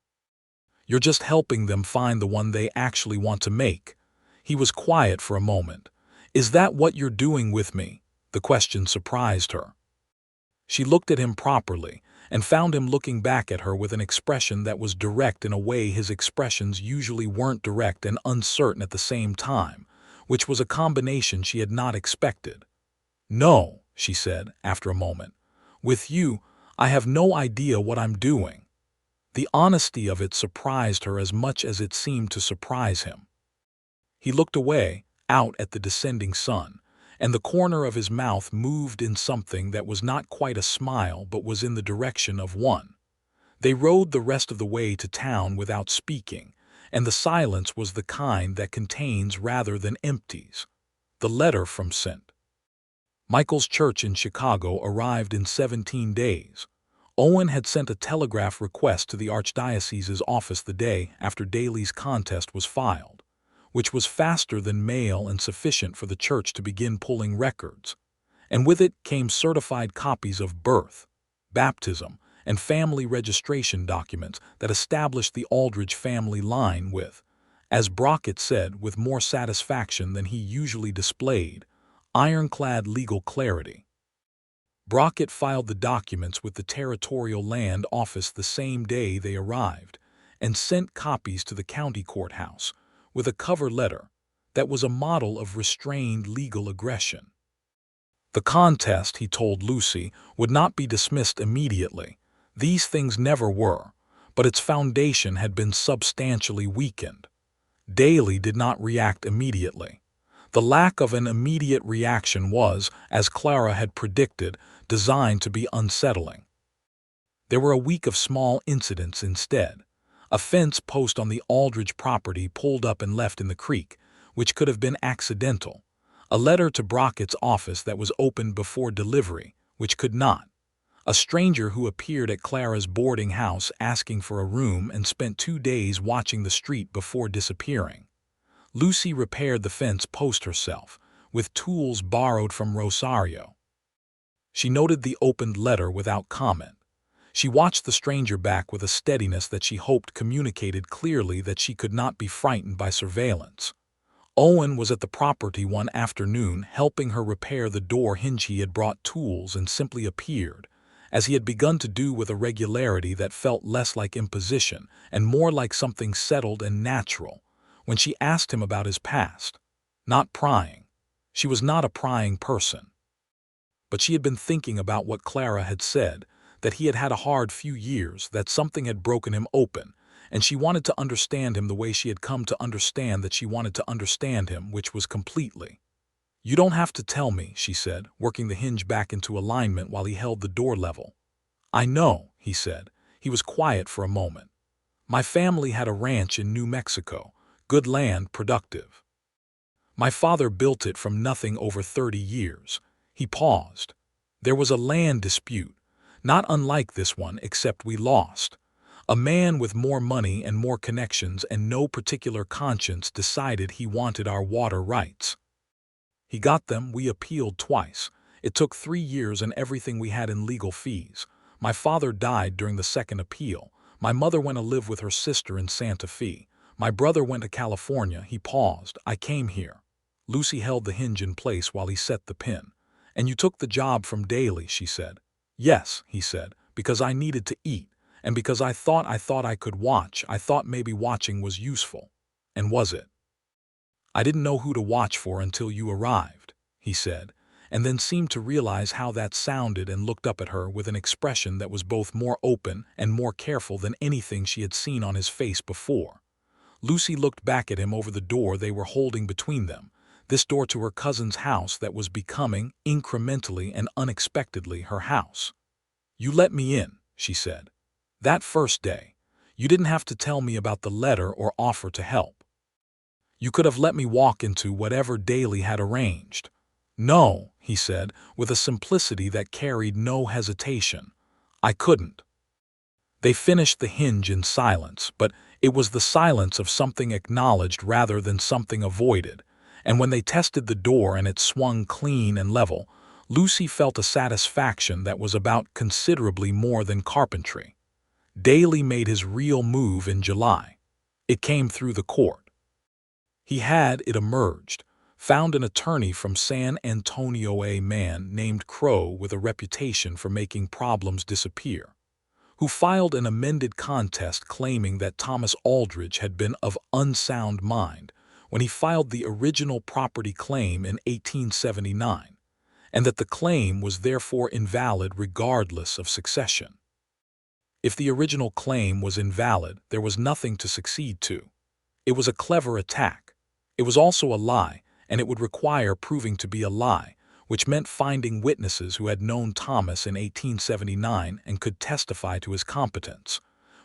You're just helping them find the one they actually want to make." He was quiet for a moment. "Is that what you're doing with me?" The question surprised her. She looked at him properly and found him looking back at her with an expression that was direct in a way his expressions usually weren't, direct and uncertain at the same time, which was a combination she had not expected. "No," she said after a moment. "With you, I have no idea what I'm doing." The honesty of it surprised her as much as it seemed to surprise him. He looked away, out at the descending sun, and the corner of his mouth moved in something that was not quite a smile but was in the direction of one. They rode the rest of the way to town without speaking, and the silence was the kind that contains rather than empties. The letter from St. Michael's Church in Chicago arrived in 17 days. Owen had sent a telegraph request to the Archdiocese's office the day after Daly's contest was filed, which was faster than mail and sufficient for the church to begin pulling records. And with it came certified copies of birth, baptism, and family registration documents that established the Aldridge family line with, as Brockett said with more satisfaction than he usually displayed, ironclad legal clarity. Brockett filed the documents with the Territorial Land Office the same day they arrived and sent copies to the county courthouse with a cover letter that was a model of restrained legal aggression. The contest, he told Lucy, would not be dismissed immediately. These things never were, but its foundation had been substantially weakened. Daly did not react immediately. The lack of an immediate reaction was, as Clara had predicted, designed to be unsettling. There were a week of small incidents instead. A fence post on the Aldridge property pulled up and left in the creek, which could have been accidental. A letter to Brockett's office that was opened before delivery, which could not. A stranger who appeared at Clara's boarding house asking for a room and spent 2 days watching the street before disappearing. Lucy repaired the fence post herself, with tools borrowed from Rosario. She noted the opened letter without comment. She watched the stranger back with a steadiness that she hoped communicated clearly that she could not be frightened by surveillance. Owen was at the property one afternoon helping her repair the door hinge. He had brought tools and simply appeared, as he had begun to do with a regularity that felt less like imposition and more like something settled and natural, when she asked him about his past. Not prying. She was not a prying person. But she had been thinking about what Clara had said, that he had had a hard few years, that something had broken him open, and she wanted to understand him the way she had come to understand that she wanted to understand him, which was completely. "You don't have to tell me," she said, working the hinge back into alignment while he held the door level. "I know," he said. He was quiet for a moment. "My family had a ranch in New Mexico, good land, productive. My father built it from nothing over 30 years. He paused. There was a land dispute, not unlike this one, except we lost. A man with more money and more connections and no particular conscience decided he wanted our water rights. He got them. We appealed twice. It took 3 years and everything we had in legal fees. My father died during the second appeal. My mother went to live with her sister in Santa Fe. My brother went to California. He paused. I came here. Lucy held the hinge in place while he set the pin. And you took the job from Daly, she said. Yes, he said, because I needed to eat, and because I thought I could watch. I thought maybe watching was useful. And was it? I didn't know who to watch for until you arrived, he said, and then seemed to realize how that sounded and looked up at her with an expression that was both more open and more careful than anything she had seen on his face before. Lucy looked back at him over the door they were holding between them, this door to her cousin's house that was becoming, incrementally and unexpectedly, her house. You let me in, she said. That first day. You didn't have to tell me about the letter or offer to help. You could have let me walk into whatever Daly had arranged. No, he said, with a simplicity that carried no hesitation. I couldn't. They finished the hinge in silence, but it was the silence of something acknowledged rather than something avoided, and when they tested the door and it swung clean and level, Lucy felt a satisfaction that was about considerably more than carpentry. Daly made his real move in July. It came through the court. He had, it emerged, found an attorney from San Antonio, a man named Crow with a reputation for making problems disappear, who filed an amended contest claiming that Thomas Aldridge had been of unsound mind when he filed the original property claim in 1879, and that the claim was therefore invalid regardless of succession. If the original claim was invalid, there was nothing to succeed to. It was a clever attack. It was also a lie, and it would require proving to be a lie, which meant finding witnesses who had known Thomas in 1879 and could testify to his competence,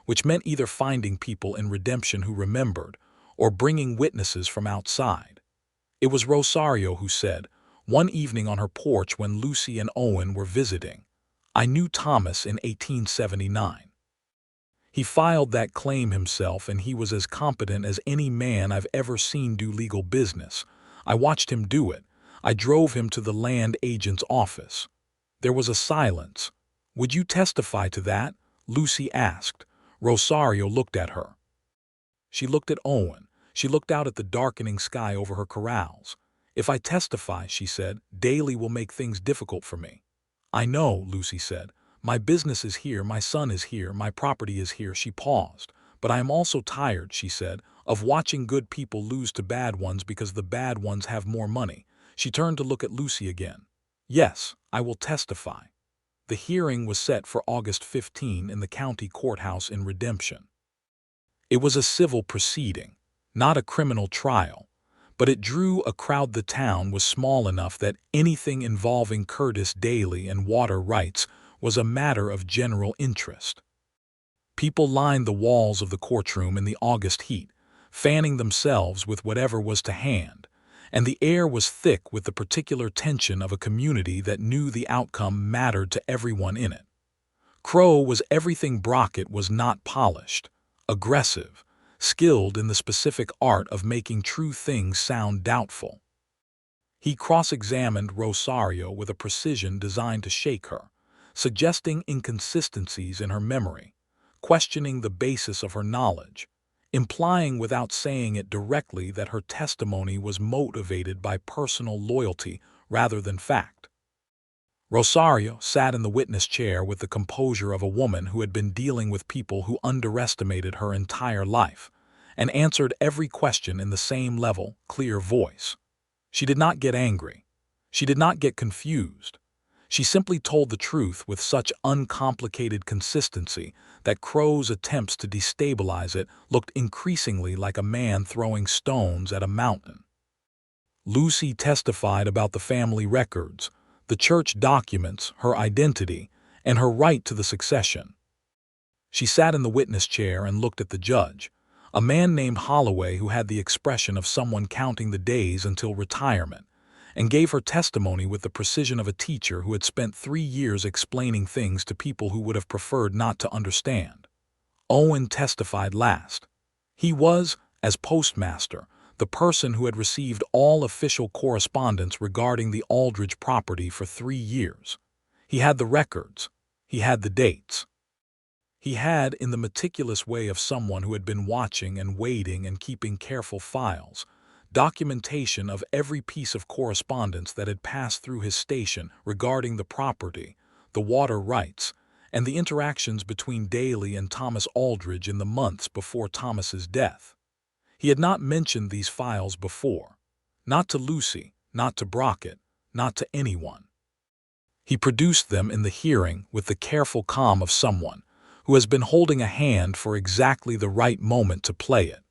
which meant either finding people in Redemption who remembered or bringing witnesses from outside. It was Rosario who said, one evening on her porch when Lucy and Owen were visiting, I knew Thomas in 1879. He filed that claim himself, and he was as competent as any man I've ever seen do legal business. I watched him do it. I drove him to the land agent's office. There was a silence. Would you testify to that? Lucy asked. Rosario looked at her. She looked at Owen. She looked out at the darkening sky over her corrals. If I testify, she said, Daly will make things difficult for me. I know, Lucy said. My business is here, my son is here, my property is here. She paused. But I am also tired, she said, of watching good people lose to bad ones because the bad ones have more money. She turned to look at Lucy again. Yes, I will testify. The hearing was set for August 15 in the county courthouse in Redemption. It was a civil proceeding, not a criminal trial, but it drew a crowd. The town was small enough that anything involving Curtis Daly and water rights was a matter of general interest. People lined the walls of the courtroom in the August heat, fanning themselves with whatever was to hand, and the air was thick with the particular tension of a community that knew the outcome mattered to everyone in it. Crow was everything Brockett was not: polished, aggressive, skilled in the specific art of making true things sound doubtful. He cross-examined Rosario with a precision designed to shake her, suggesting inconsistencies in her memory, questioning the basis of her knowledge, implying without saying it directly that her testimony was motivated by personal loyalty rather than fact. Rosario sat in the witness chair with the composure of a woman who had been dealing with people who underestimated her entire life, and answered every question in the same level, clear voice. She did not get angry. She did not get confused. She simply told the truth with such uncomplicated consistency that Crow's attempts to destabilize it looked increasingly like a man throwing stones at a mountain. Lucy testified about the family records, the church documents, her identity, and her right to the succession. She sat in the witness chair and looked at the judge, a man named Holloway who had the expression of someone counting the days until retirement, and gave her testimony with the precision of a teacher who had spent 3 years explaining things to people who would have preferred not to understand. Owen testified last. He was, as postmaster, the person who had received all official correspondence regarding the Aldridge property for 3 years. He had the records. He had the dates. He had, in the meticulous way of someone who had been watching and waiting and keeping careful files, documentation of every piece of correspondence that had passed through his station regarding the property, the water rights, and the interactions between Daly and Thomas Aldridge in the months before Thomas's death. He had not mentioned these files before. Not to Lucy, not to Brockett, not to anyone. He produced them in the hearing with the careful calm of someone who has been holding a hand for exactly the right moment to play it.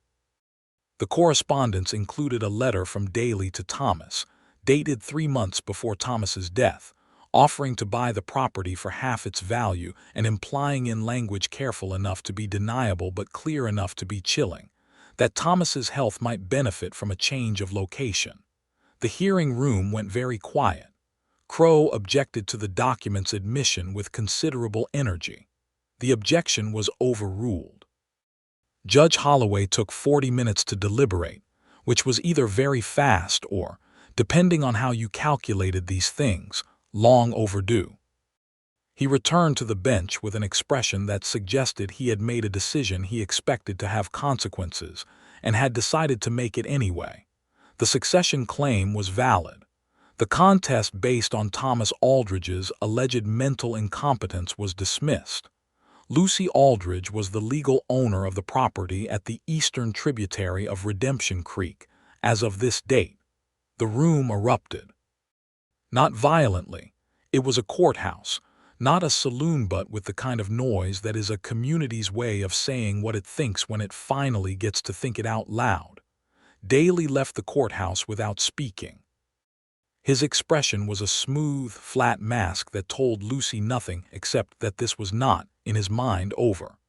The correspondence included a letter from Daly to Thomas, dated 3 months before Thomas's death, offering to buy the property for half its value and implying in language careful enough to be deniable but clear enough to be chilling, that Thomas's health might benefit from a change of location. The hearing room went very quiet. Crow objected to the document's admission with considerable energy. The objection was overruled. Judge Holloway took 40 minutes to deliberate, which was either very fast or, depending on how you calculated these things, long overdue. He returned to the bench with an expression that suggested he had made a decision he expected to have consequences and had decided to make it anyway. The succession claim was valid. The contest based on Thomas Aldridge's alleged mental incompetence was dismissed. Lucy Aldridge was the legal owner of the property at the eastern tributary of Redemption Creek as of this date. The room erupted. Not violently. It was a courthouse, not a saloon, but with the kind of noise that is a community's way of saying what it thinks when it finally gets to think it out loud. Daly left the courthouse without speaking. His expression was a smooth, flat mask that told Lucy nothing except that this was not, in his mind, over.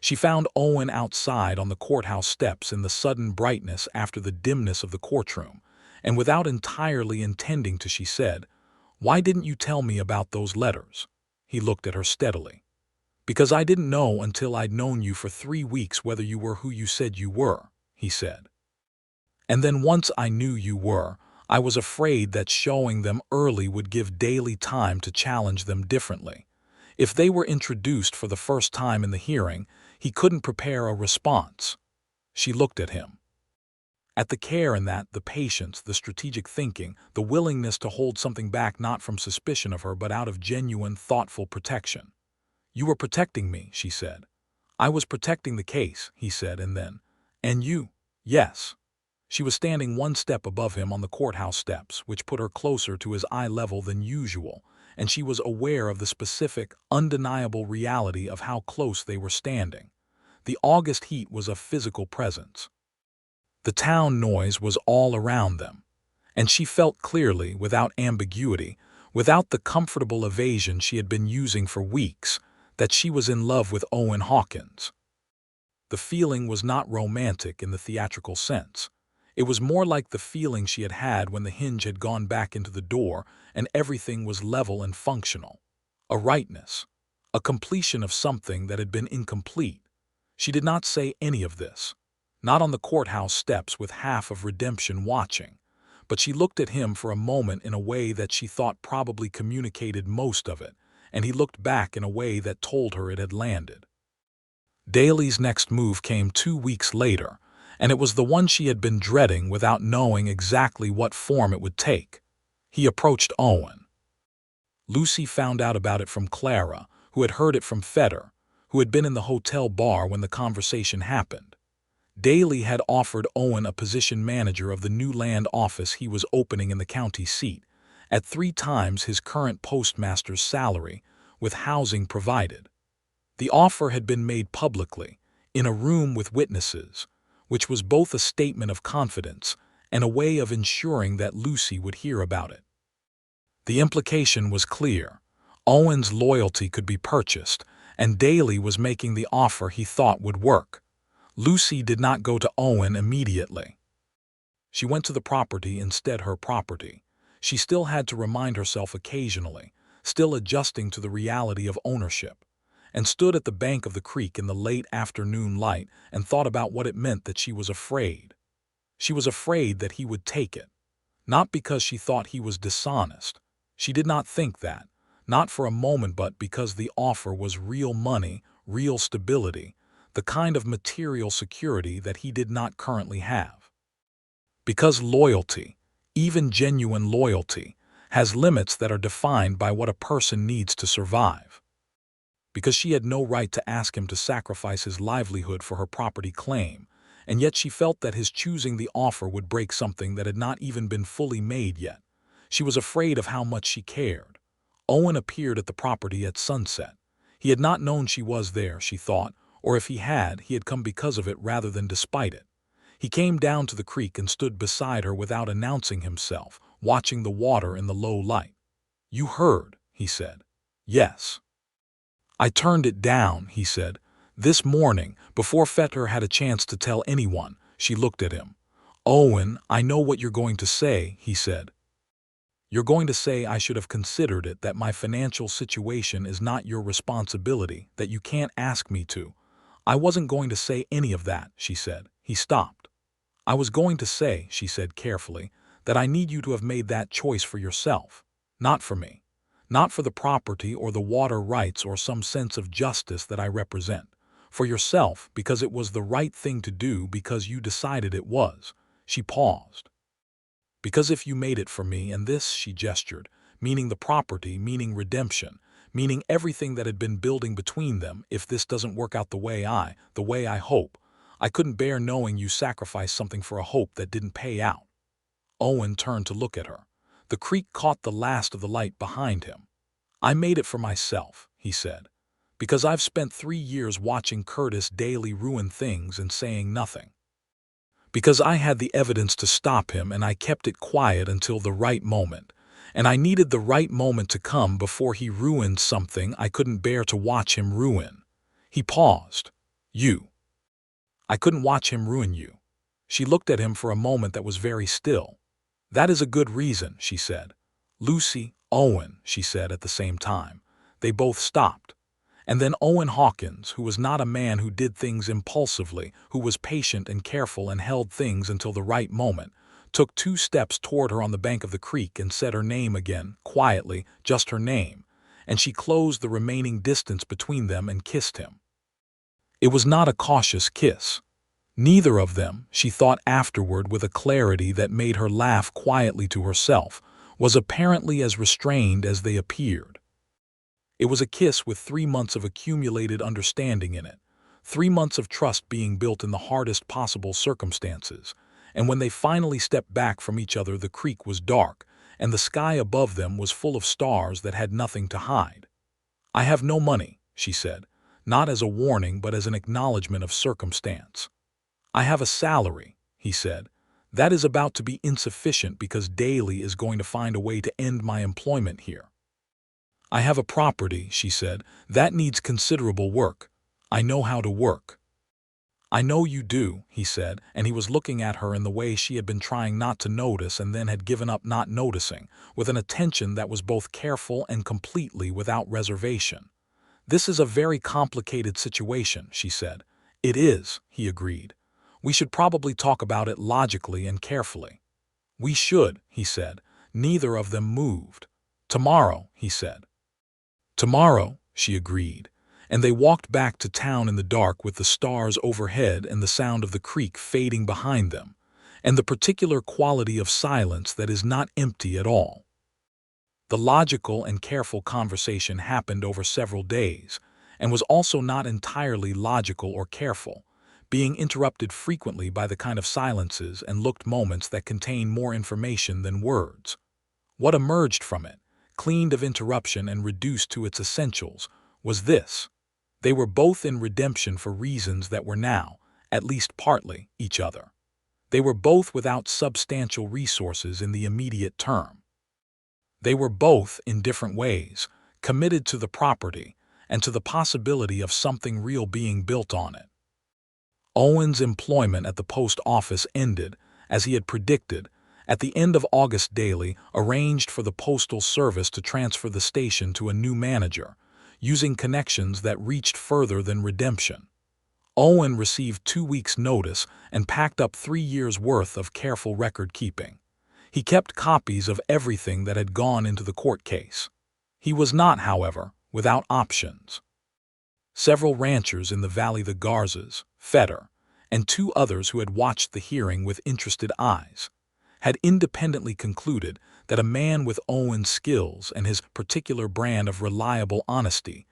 She found Owen outside on the courthouse steps in the sudden brightness after the dimness of the courtroom, and without entirely intending to, she said, "Why didn't you tell me about those letters?" He looked at her steadily. "Because I didn't know until I'd known you for 3 weeks whether you were who you said you were," he said. "And then once I knew you were, I was afraid that showing them early would give Daly time to challenge them differently. If they were introduced for the first time in the hearing, he couldn't prepare a response." She looked at him. At the care in that, the patience, the strategic thinking, the willingness to hold something back not from suspicion of her but out of genuine, thoughtful protection. "You were protecting me," she said. "I was protecting the case," he said, and then, "And you?" "Yes." She was standing 1 step above him on the courthouse steps, which put her closer to his eye level than usual, and she was aware of the specific, undeniable reality of how close they were standing. The August heat was a physical presence. The town noise was all around them, and she felt clearly, without ambiguity, without the comfortable evasion she had been using for weeks, that she was in love with Owen Hawkins. The feeling was not romantic in the theatrical sense. It was more like the feeling she had had when the hinge had gone back into the door and everything was level and functional. A rightness, a completion of something that had been incomplete. She did not say any of this, not on the courthouse steps with half of Redemption watching, but she looked at him for a moment in a way that she thought probably communicated most of it, and he looked back in a way that told her it had landed. Daly's next move came 2 weeks later, and it was the one she had been dreading without knowing exactly what form it would take. He approached Owen. Lucy found out about it from Clara, who had heard it from Feder, who had been in the hotel bar when the conversation happened. Daly had offered Owen a position manager of the new land office he was opening in the county seat, at 3 times his current postmaster's salary, with housing provided. The offer had been made publicly, in a room with witnesses, which was both a statement of confidence and a way of ensuring that Lucy would hear about it. The implication was clear. Owen's loyalty could be purchased, and Daly was making the offer he thought would work. Lucy did not go to Owen immediately. She went to the property instead, her property. She still had to remind herself occasionally, still adjusting to the reality of ownership, and stood at the bank of the creek in the late afternoon light and thought about what it meant that she was afraid. She was afraid that he would take it, not because she thought he was dishonest. She did not think that, not for a moment, but because the offer was real money, real stability, the kind of material security that he did not currently have. Because loyalty, even genuine loyalty, has limits that are defined by what a person needs to survive. Because she had no right to ask him to sacrifice his livelihood for her property claim, and yet she felt that his choosing the offer would break something that had not even been fully made yet. She was afraid of how much she cared. Owen appeared at the property at sunset. He had not known she was there, she thought, or if he had come because of it rather than despite it. He came down to the creek and stood beside her without announcing himself, watching the water in the low light. "You heard," he said. "Yes." "I turned it down," he said. "This morning, before Fetter had a chance to tell anyone." She looked at him. "Owen, I know what you're going to say," he said. "You're going to say I should have considered it, that my financial situation is not your responsibility, that you can't ask me to." "I wasn't going to say any of that," she said. He stopped. "I was going to say," she said carefully, "that I need you to have made that choice for yourself, not for me. Not for the property or the water rights or some sense of justice that I represent. For yourself, because it was the right thing to do, because you decided it was." She paused. "Because if you made it for me, and this," she gestured, meaning the property, meaning redemption, meaning everything that had been building between them, "if this doesn't work out the way I hope, I couldn't bear knowing you sacrifice something for a hope that didn't pay out." Owen turned to look at her. The creek caught the last of the light behind him. "I made it for myself," he said, "because I've spent 3 years watching Curtis daily ruin things and saying nothing. Because I had the evidence to stop him and I kept it quiet until the right moment. And I needed the right moment to come before he ruined something I couldn't bear to watch him ruin." He paused. "You. I couldn't watch him ruin you." She looked at him for a moment that was very still. "That is a good reason," she said. "Lucy, Owen," she said at the same time. They both stopped. And then Owen Hawkins, who was not a man who did things impulsively, who was patient and careful and held things until the right moment, took 2 steps toward her on the bank of the creek and said her name again, quietly, just her name, and she closed the remaining distance between them and kissed him. It was not a cautious kiss. Neither of them, she thought afterward with a clarity that made her laugh quietly to herself, was apparently as restrained as they appeared. It was a kiss with 3 months of accumulated understanding in it, 3 months of trust being built in the hardest possible circumstances, and when they finally stepped back from each other, the creek was dark, and the sky above them was full of stars that had nothing to hide. "I have no money," she said, not as a warning but as an acknowledgement of circumstance. "I have a salary," he said. "That is about to be insufficient because Daly is going to find a way to end my employment here." "I have a property," she said, "that needs considerable work. I know how to work." "I know you do," he said, and he was looking at her in the way she had been trying not to notice and then had given up not noticing, with an attention that was both careful and completely without reservation. "This is a very complicated situation," she said. "It is," he agreed. "We should probably talk about it logically and carefully." "We should," he said. Neither of them moved. "Tomorrow," he said. "Tomorrow," she agreed, and they walked back to town in the dark with the stars overhead and the sound of the creek fading behind them, and the particular quality of silence that is not empty at all. The logical and careful conversation happened over several days, and was also not entirely logical or careful, being interrupted frequently by the kind of silences and looked moments that contain more information than words. What emerged from it, cleaned of interruption and reduced to its essentials, was this: they were both in redemption for reasons that were now, at least partly, each other. They were both without substantial resources in the immediate term. They were both, in different ways, committed to the property and to the possibility of something real being built on it. Owen's employment at the post office ended, as he had predicted, At the end of August, Daly arranged for the Postal Service to transfer the station to a new manager, using connections that reached further than redemption. Owen received 2 weeks' notice and packed up 3 years' worth of careful record-keeping. He kept copies of everything that had gone into the court case. He was not, however, without options. Several ranchers in the valley, the Garzas, Fetter, and 2 others who had watched the hearing with interested eyes, had independently concluded that a man with Owen's skills and his particular brand of reliable honesty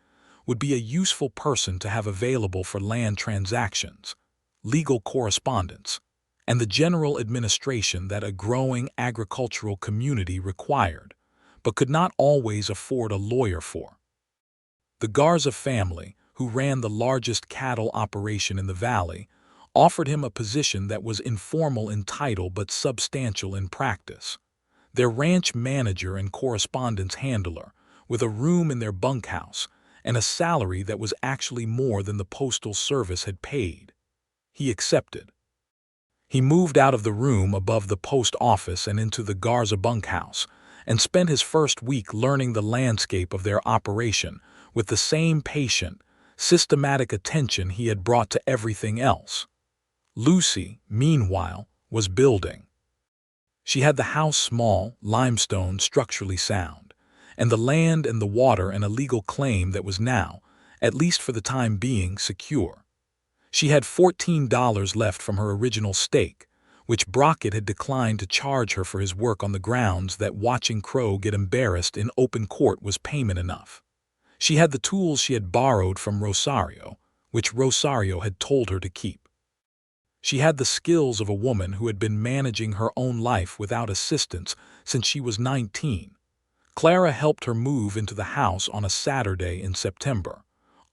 would be a useful person to have available for land transactions, legal correspondence, and the general administration that a growing agricultural community required, but could not always afford a lawyer for. The Garza family, who ran the largest cattle operation in the valley, offered him a position that was informal in title but substantial in practice. Their ranch manager and correspondence handler, with a room in their bunkhouse and a salary that was actually more than the Postal Service had paid. He accepted. He moved out of the room above the post office and into the Garza bunkhouse, and spent his first week learning the landscape of their operation with the same patient, systematic attention he had brought to everything else. Lucy, meanwhile, was building. She had the house small, limestone, structurally sound, and the land and the water and a legal claim that was now, at least for the time being, secure. She had $14 left from her original stake, which Brockett had declined to charge her for his work on the grounds that watching Crow get embarrassed in open court was payment enough. She had the tools she had borrowed from Rosario, which Rosario had told her to keep. She had the skills of a woman who had been managing her own life without assistance since she was 19. Clara helped her move into the house on a Saturday in September.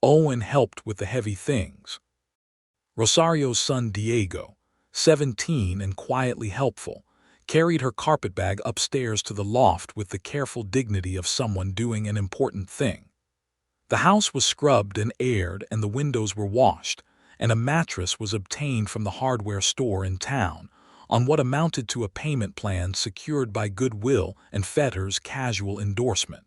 Owen helped with the heavy things. Rosario's son Diego, 17 and quietly helpful, carried her carpetbag upstairs to the loft with the careful dignity of someone doing an important thing. The house was scrubbed and aired and the windows were washed, and a mattress was obtained from the hardware store in town, on what amounted to a payment plan secured by goodwill and Fetter's casual endorsement.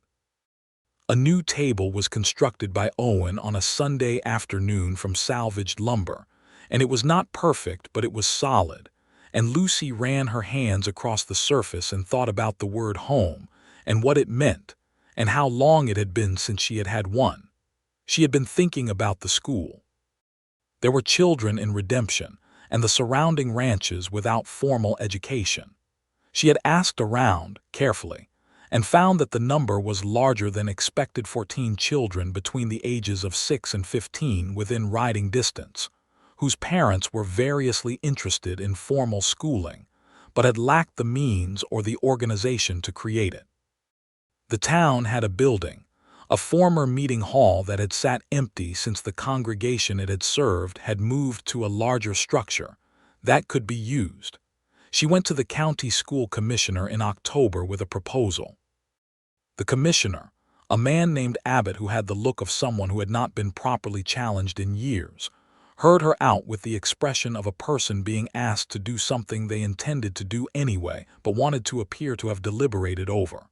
A new table was constructed by Owen on a Sunday afternoon from salvaged lumber, and it was not perfect, but it was solid, and Lucy ran her hands across the surface and thought about the word home, and what it meant, and how long it had been since she had had one. She had been thinking about the school. There were children in Redemption and the surrounding ranches without formal education. She had asked around, carefully, and found that the number was larger than expected. 14 children between the ages of 6 and 15 within riding distance, whose parents were variously interested in formal schooling, but had lacked the means or the organization to create it. The town had a building, a former meeting hall that had sat empty since the congregation it had served had moved to a larger structure that could be used. She went to the county school commissioner in October with a proposal. The commissioner, a man named Abbott who had the look of someone who had not been properly challenged in years, heard her out with the expression of a person being asked to do something they intended to do anyway but wanted to appear to have deliberated over.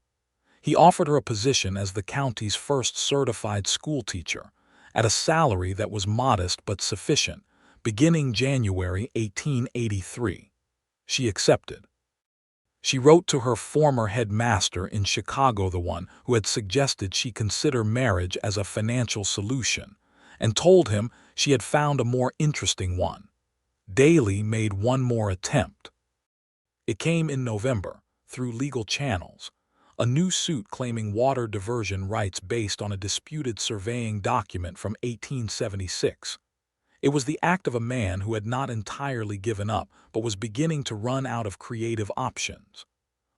He offered her a position as the county's first certified schoolteacher, at a salary that was modest but sufficient, beginning January 1883. She accepted. She wrote to her former headmaster in Chicago, the one who had suggested she consider marriage as a financial solution, and told him she had found a more interesting one. Daly made one more attempt. It came in November, through legal channels, a new suit claiming water diversion rights based on a disputed surveying document from 1876. It was the act of a man who had not entirely given up but was beginning to run out of creative options.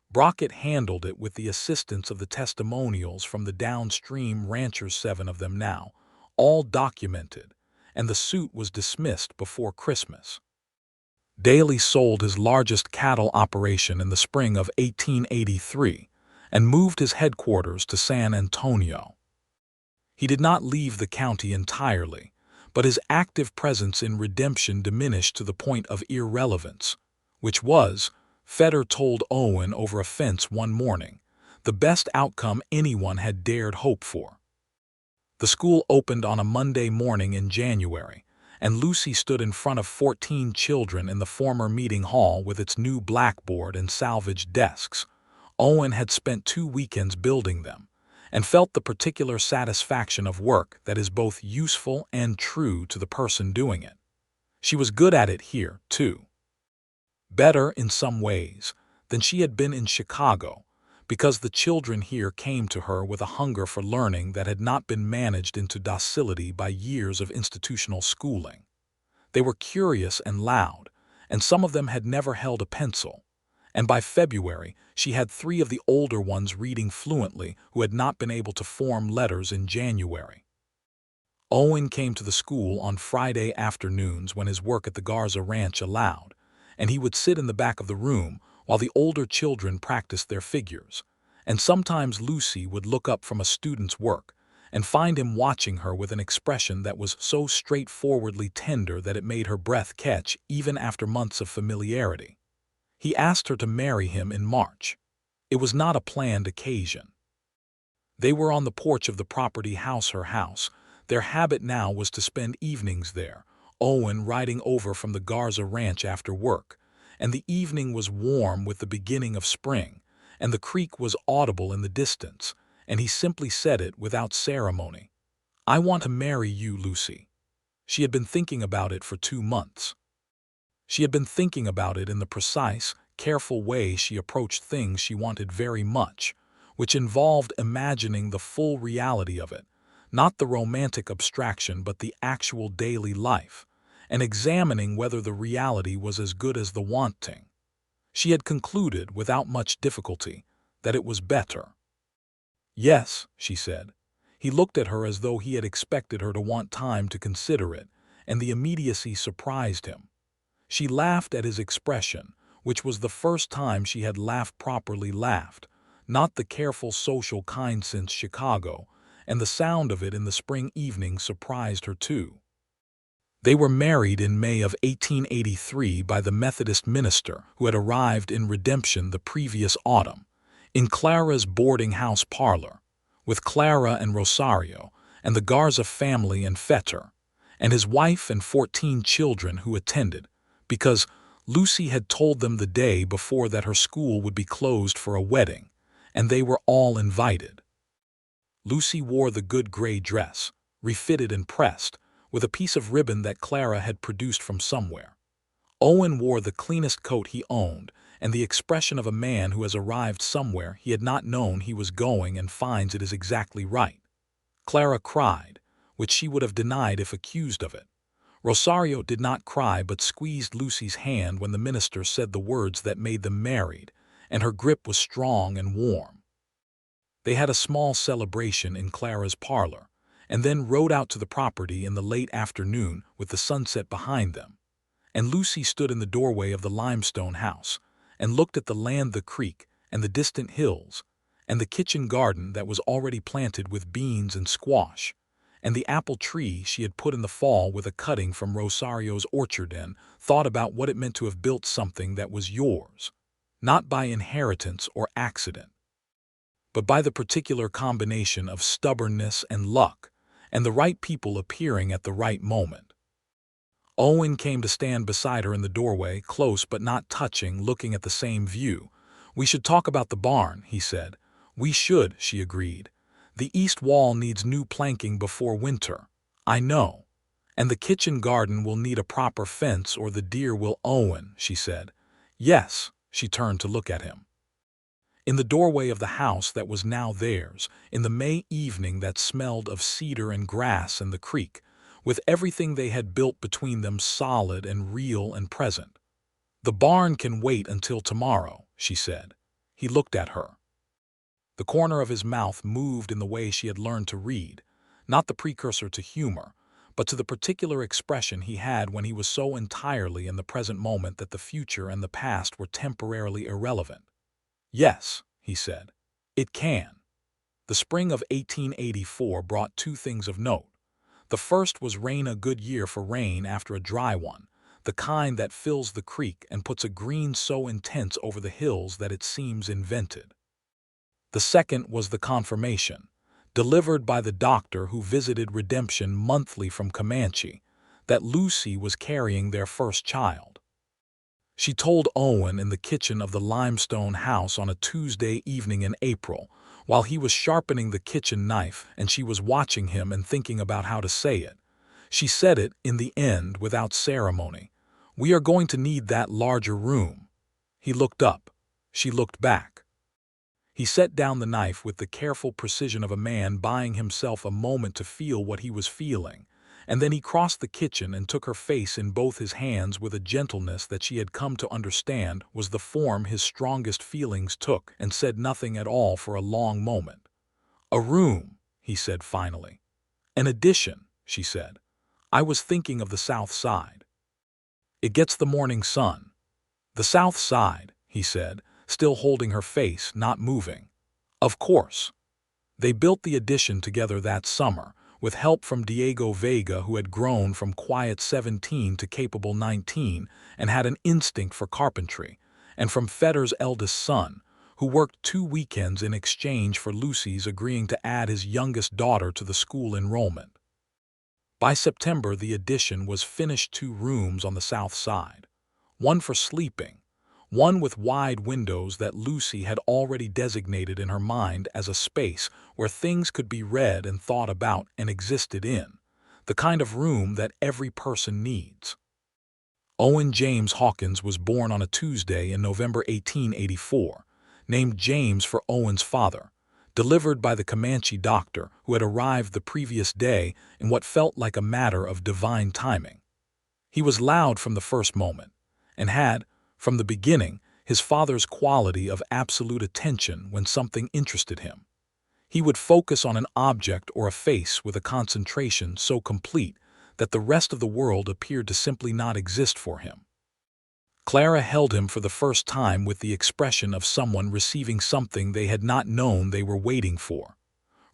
Brockett handled it with the assistance of the testimonials from the downstream ranchers, 7 of them now, all documented, and the suit was dismissed before Christmas. Daly sold his largest cattle operation in the spring of 1883 and moved his headquarters to San Antonio. He did not leave the county entirely, but his active presence in Redemption diminished to the point of irrelevance, which was, Fetter told Owen over a fence one morning, the best outcome anyone had dared hope for. The school opened on a Monday morning in January, and Lucy stood in front of 14 children in the former meeting hall with its new blackboard and salvaged desks. Owen had spent 2 weekends building them, and felt the particular satisfaction of work that is both useful and true to the person doing it. She was good at it here, too. Better, in some ways, than she had been in Chicago, because the children here came to her with a hunger for learning that had not been managed into docility by years of institutional schooling. They were curious and loud, and some of them had never held a pencil. And by February, she had 3 of the older ones reading fluently who had not been able to form letters in January. Owen came to the school on Friday afternoons when his work at the Garza Ranch allowed, and he would sit in the back of the room while the older children practiced their figures. And sometimes Lucy would look up from a student's work and find him watching her with an expression that was so straightforwardly tender that it made her breath catch even after months of familiarity. He asked her to marry him in March. It was not a planned occasion. They were on the porch of the property house, her house. Their habit now was to spend evenings there, Owen riding over from the Garza Ranch after work, and the evening was warm with the beginning of spring, and the creek was audible in the distance, and he simply said it without ceremony. "I want to marry you, Lucy." She had been thinking about it for 2 months. She had been thinking about it in the precise, careful way she approached things she wanted very much, which involved imagining the full reality of it, not the romantic abstraction but the actual daily life, and examining whether the reality was as good as the wanting. She had concluded, without much difficulty, that it was better. "Yes," she said. He looked at her as though he had expected her to want time to consider it, and the immediacy surprised him. She laughed at his expression, which was the first time she had properly laughed, not the careful social kind since Chicago, and the sound of it in the spring evening surprised her too. They were married in May of 1883 by the Methodist minister who had arrived in Redemption the previous autumn, in Clara's boarding house parlor, with Clara and Rosario, and the Garza family and Fetter, and his wife and 14 children who attended, because Lucy had told them the day before that her school would be closed for a wedding, and they were all invited. Lucy wore the good gray dress, refitted and pressed, with a piece of ribbon that Clara had produced from somewhere. Owen wore the cleanest coat he owned, and the expression of a man who has arrived somewhere he had not known he was going and finds it is exactly right. Clara cried, which she would have denied if accused of it. Rosario did not cry but squeezed Lucy's hand when the minister said the words that made them married, and her grip was strong and warm. They had a small celebration in Clara's parlor, and then rode out to the property in the late afternoon with the sunset behind them. And Lucy stood in the doorway of the limestone house, and looked at the land, the creek, and the distant hills, and the kitchen garden that was already planted with beans and squash, and the apple tree she had put in the fall with a cutting from Rosario's orchard, and thought about what it meant to have built something that was yours, not by inheritance or accident, but by the particular combination of stubbornness and luck, and the right people appearing at the right moment. Owen came to stand beside her in the doorway, close but not touching, looking at the same view. "We should talk about the barn," he said. "We should," she agreed. "The east wall needs new planking before winter." "I know. And the kitchen garden will need a proper fence or the deer will." "Owen," she said. "Yes." She turned to look at him. In the doorway of the house that was now theirs, in the May evening that smelled of cedar and grass and the creek, with everything they had built between them solid and real and present. "The barn can wait until tomorrow," she said. He looked at her. The corner of his mouth moved in the way she had learned to read, not the precursor to humor, but to the particular expression he had when he was so entirely in the present moment that the future and the past were temporarily irrelevant. "Yes," he said, "it can." The spring of 1884 brought 2 things of note. The first was rain, a good year for rain after a dry one. the kind that fills the creek and puts a green so intense over the hills that it seems invented. The second was the confirmation, delivered by the doctor who visited Redemption monthly from Comanche, that Lucy was carrying their first child. She told Owen in the kitchen of the limestone house on a Tuesday evening in April, while he was sharpening the kitchen knife and she was watching him and thinking about how to say it. She said it, in the end, without ceremony. "We are going to need that larger room." He looked up. She looked back. He set down the knife with the careful precision of a man buying himself a moment to feel what he was feeling, and then he crossed the kitchen and took her face in both his hands with a gentleness that she had come to understand was the form his strongest feelings took, and said nothing at all for a long moment. "A room," he said finally. "An addition," she said. "I was thinking of the south side. It gets the morning sun." "The south side," he said, still holding her face, not moving. "Of course." They built the addition together that summer, with help from Diego Vega, who had grown from quiet 17 to capable 19 and had an instinct for carpentry, and from Fetter's eldest son, who worked 2 weekends in exchange for Lucy's agreeing to add his youngest daughter to the school enrollment. By September, the addition was finished 2 rooms on the south side, one for sleeping, one with wide windows that Lucy had already designated in her mind as a space where things could be read and thought about and existed in, the kind of room that every person needs. Owen James Hawkins was born on a Tuesday in November 1884, named James for Owen's father, delivered by the Comanche doctor who had arrived the previous day in what felt like a matter of divine timing. He was loud from the first moment, and had, from the beginning, his father's quality of absolute attention when something interested him. He would focus on an object or a face with a concentration so complete that the rest of the world appeared to simply not exist for him. Clara held him for the first time with the expression of someone receiving something they had not known they were waiting for.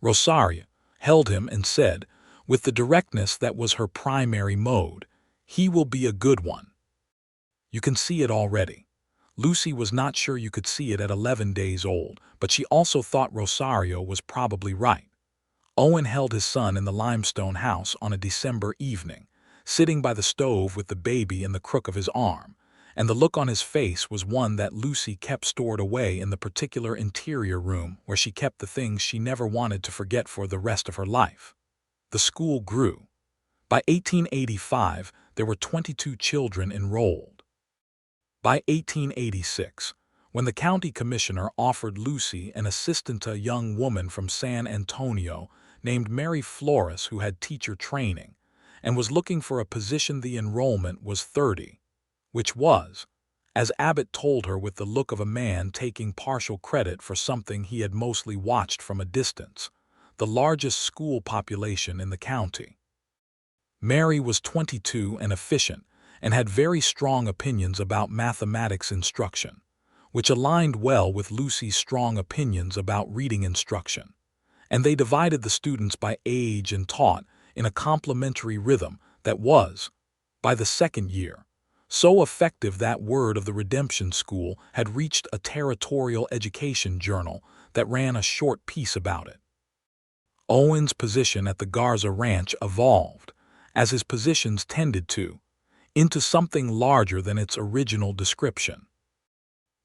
Rosaria held him and said, with the directness that was her primary mode, "He will be a good one." You can see it already. Lucy was not sure you could see it at 11 days old, but she also thought Rosario was probably right. Owen held his son in the limestone house on a December evening, sitting by the stove with the baby in the crook of his arm, and the look on his face was one that Lucy kept stored away in the particular interior room where she kept the things she never wanted to forget for the rest of her life. The school grew. By 1885, there were 22 children enrolled. By 1886, when the county commissioner offered Lucy an assistant to a young woman from San Antonio named Mary Flores who had teacher training, and was looking for a position, the enrollment was 30, which was, as Abbott told her with the look of a man taking partial credit for something he had mostly watched from a distance, the largest school population in the county. Mary was 22 and efficient, and had very strong opinions about mathematics instruction, which aligned well with Lucy's strong opinions about reading instruction, and they divided the students by age and taught in a complementary rhythm that was, by the second year, so effective that word of the Redemption School had reached a territorial education journal that ran a short piece about it. Owen's position at the Garza Ranch evolved, as his positions tended to, into something larger than its original description.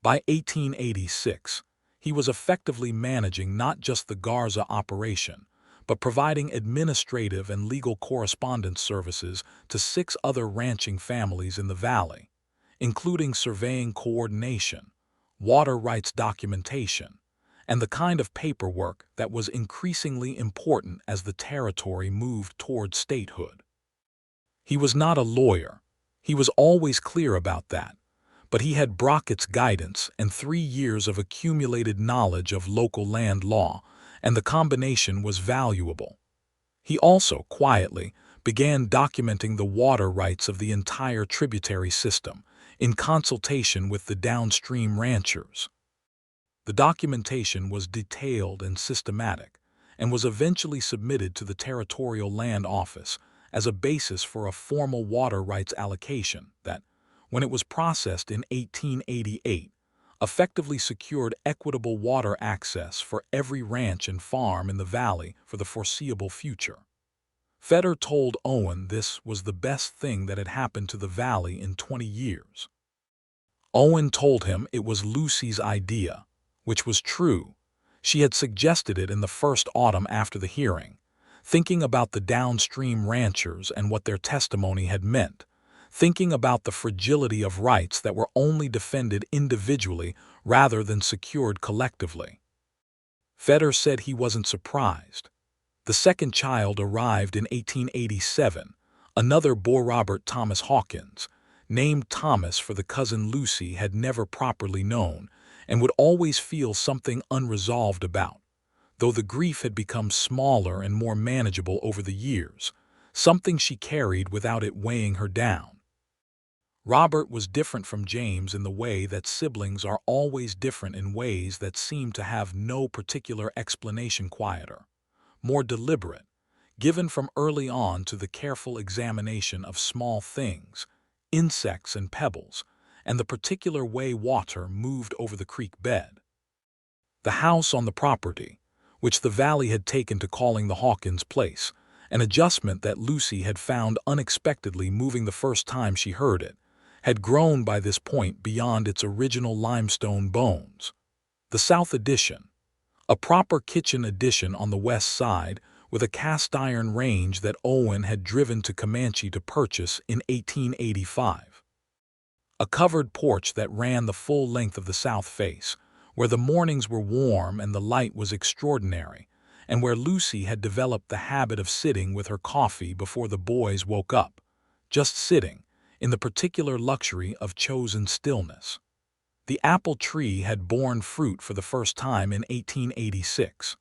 By 1886, he was effectively managing not just the Garza operation, but providing administrative and legal correspondence services to 6 other ranching families in the valley, including surveying coordination, water rights documentation, and the kind of paperwork that was increasingly important as the territory moved toward statehood. He was not a lawyer. He was always clear about that, but he had Brockett's guidance and 3 years of accumulated knowledge of local land law, and the combination was valuable. He also, quietly, began documenting the water rights of the entire tributary system, in consultation with the downstream ranchers. The documentation was detailed and systematic, and was eventually submitted to the Territorial Land Office, as a basis for a formal water rights allocation that, when it was processed in 1888, effectively secured equitable water access for every ranch and farm in the valley for the foreseeable future. Feder told Owen this was the best thing that had happened to the valley in 20 years. Owen told him it was Lucy's idea, which was true. She had suggested it in the first autumn after the hearing, thinking about the downstream ranchers and what their testimony had meant, thinking about the fragility of rights that were only defended individually rather than secured collectively. Feder said he wasn't surprised. The second child arrived in 1887, another boy, Robert Thomas Hawkins, named Thomas for the cousin Lucy had never properly known and would always feel something unresolved about, though the grief had become smaller and more manageable over the years, something she carried without it weighing her down. Robert was different from James in the way that siblings are always different in ways that seem to have no particular explanation, quieter, more deliberate, given from early on to the careful examination of small things, insects and pebbles, and the particular way water moved over the creek bed. The house on the property, which the valley had taken to calling the Hawkins place, an adjustment that Lucy had found unexpectedly moving the first time she heard it, had grown by this point beyond its original limestone bones. The south addition, a proper kitchen addition on the west side with a cast-iron range that Owen had driven to Comanche to purchase in 1885. A covered porch that ran the full length of the south face, where the mornings were warm and the light was extraordinary, and where Lucy had developed the habit of sitting with her coffee before the boys woke up, just sitting, in the particular luxury of chosen stillness. The apple tree had borne fruit for the first time in 1886.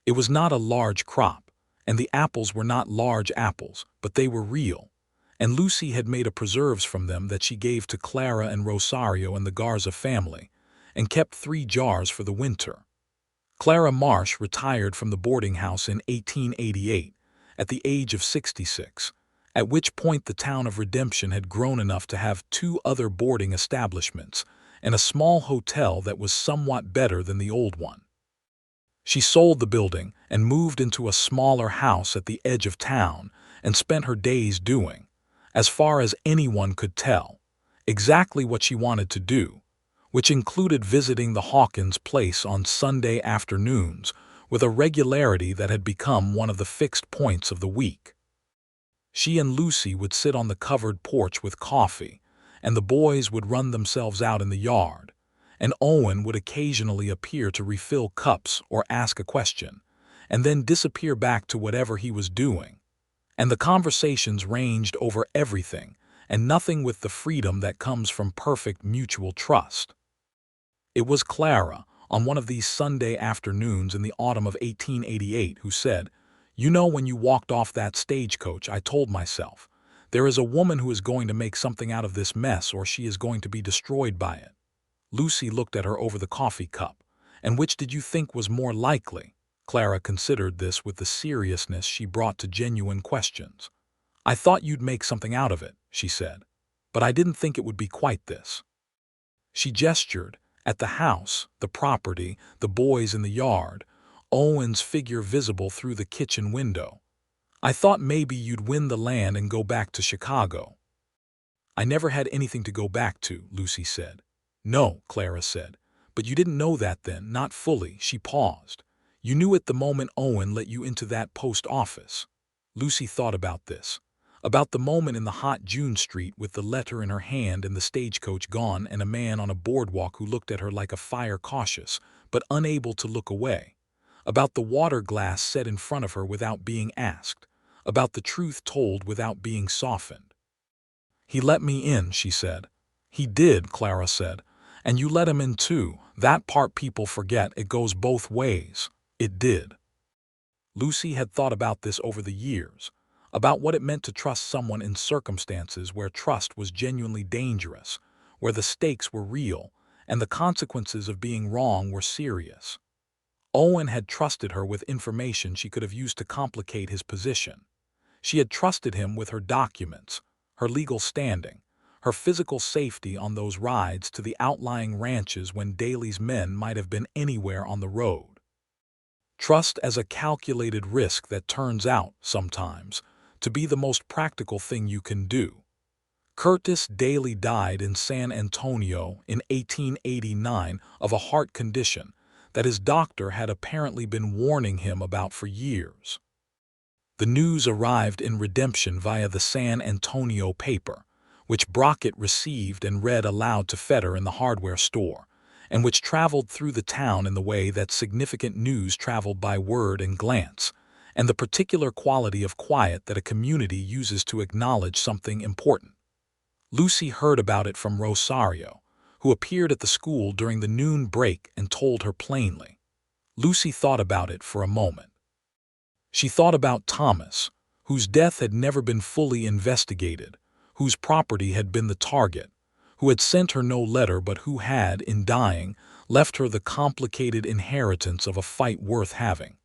It was not a large crop, and the apples were not large apples, but they were real, and Lucy had made a preserves from them that she gave to Clara and Rosario and the Garza family, and kept 3 jars for the winter. Clara Marsh retired from the boarding house in 1888, at the age of 66, at which point the town of Redemption had grown enough to have 2 other boarding establishments and a small hotel that was somewhat better than the old one. She sold the building and moved into a smaller house at the edge of town and spent her days doing, as far as anyone could tell, exactly what she wanted to do, which included visiting the Hawkins place on Sunday afternoons with a regularity that had become one of the fixed points of the week. She and Lucy would sit on the covered porch with coffee, and the boys would run themselves out in the yard, and Owen would occasionally appear to refill cups or ask a question, and then disappear back to whatever he was doing. And the conversations ranged over everything and nothing with the freedom that comes from perfect mutual trust. It was Clara, on one of these Sunday afternoons in the autumn of 1888, who said, "You know, when you walked off that stagecoach, I told myself, there is a woman who is going to make something out of this mess or she is going to be destroyed by it." Lucy looked at her over the coffee cup. "And which did you think was more likely?" Clara considered this with the seriousness she brought to genuine questions. "I thought you'd make something out of it," she said, "but I didn't think it would be quite this." She gestured at the house, the property, the boys in the yard, Owen's figure visible through the kitchen window. "I thought maybe you'd win the land and go back to Chicago." "I never had anything to go back to," Lucy said. "No," Clara said, "but you didn't know that then, not fully." She paused. "You knew it the moment Owen let you into that post office." Lucy thought about this, about the moment in the hot June street with the letter in her hand and the stagecoach gone and a man on a boardwalk who looked at her like a fire, cautious but unable to look away, about the water glass set in front of her without being asked, about the truth told without being softened. "He let me in," she said. "He did," Clara said. "And you let him in too. That part people forget. It goes both ways." It did. Lucy had thought about this over the years, about what it meant to trust someone in circumstances where trust was genuinely dangerous, where the stakes were real, and the consequences of being wrong were serious. Owen had trusted her with information she could have used to complicate his position. She had trusted him with her documents, her legal standing, her physical safety on those rides to the outlying ranches when Daly's men might have been anywhere on the road. Trust as a calculated risk that turns out, sometimes, to be the most practical thing you can do. Curtis Daly died in San Antonio in 1889 of a heart condition that his doctor had apparently been warning him about for years. The news arrived in Redemption via the San Antonio paper, which Brockett received and read aloud to Fetter in the hardware store, and which traveled through the town in the way that significant news traveled by word and glance, and the particular quality of quiet that a community uses to acknowledge something important. Lucy heard about it from Rosario, who appeared at the school during the noon break and told her plainly. Lucy thought about it for a moment. She thought about Thomas, whose death had never been fully investigated, whose property had been the target, who had sent her no letter but who had, in dying, left her the complicated inheritance of a fight worth having.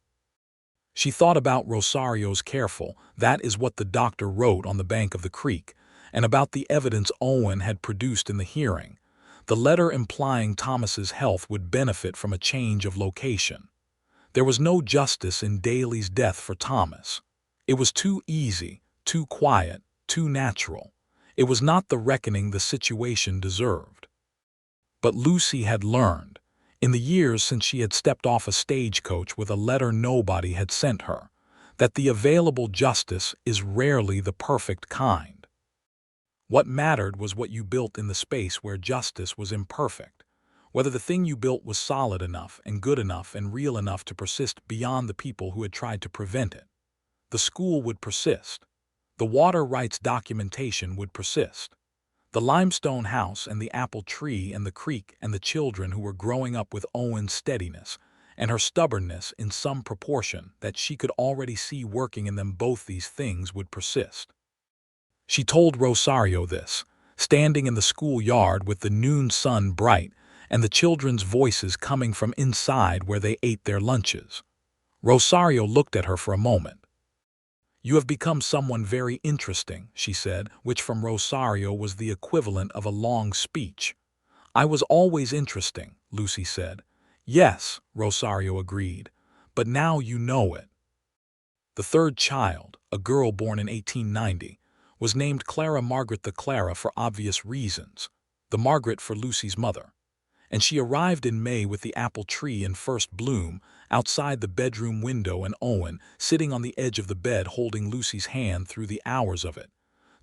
She thought about Rosario's careful, "That is what the doctor wrote on the bank of the creek," and about the evidence Owen had produced in the hearing, the letter implying Thomas's health would benefit from a change of location. There was no justice in Daly's death for Thomas. It was too easy, too quiet, too natural. It was not the reckoning the situation deserved. But Lucy had learned, in the years since she had stepped off a stagecoach with a letter nobody had sent her, that the available justice is rarely the perfect kind. What mattered was what you built in the space where justice was imperfect, whether the thing you built was solid enough and good enough and real enough to persist beyond the people who had tried to prevent it. The school would persist. The water rights documentation would persist. The limestone house and the apple tree and the creek and the children who were growing up with Owen's steadiness and her stubbornness in some proportion that she could already see working in them, both these things would persist. She told Rosario this, standing in the schoolyard with the noon sun bright and the children's voices coming from inside where they ate their lunches. Rosario looked at her for a moment. "You have become someone very interesting," she said, which from Rosario was the equivalent of a long speech. "I was always interesting," Lucy said. "Yes," Rosario agreed, "but now you know it." The third child, a girl born in 1890, was named Clara Margaret, the Clara for obvious reasons, the Margaret for Lucy's mother, and she arrived in May with the apple tree in first bloom outside the bedroom window and Owen sitting on the edge of the bed holding Lucy's hand through the hours of it,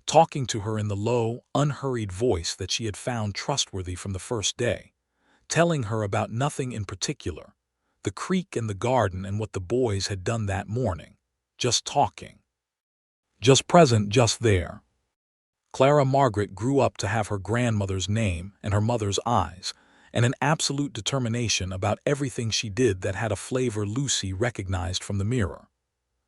talking to her in the low, unhurried voice that she had found trustworthy from the first day, telling her about nothing in particular, the creek and the garden and what the boys had done that morning, just talking. Just present, just there. Clara Margaret grew up to have her grandmother's name and her mother's eyes, and an absolute determination about everything she did that had a flavor Lucy recognized from the mirror.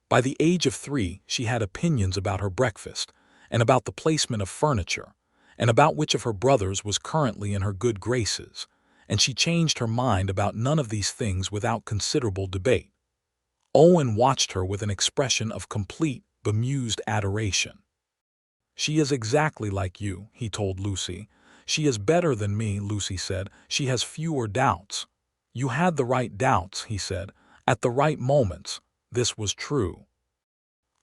By the age of 3, she had opinions about her breakfast, and about the placement of furniture, and about which of her brothers was currently in her good graces, and she changed her mind about none of these things without considerable debate. Owen watched her with an expression of complete, bemused adoration. "She is exactly like you," he told Lucy. "She is better than me," Lucy said. "She has fewer doubts." "You had the right doubts," he said, "at the right moments." This was true.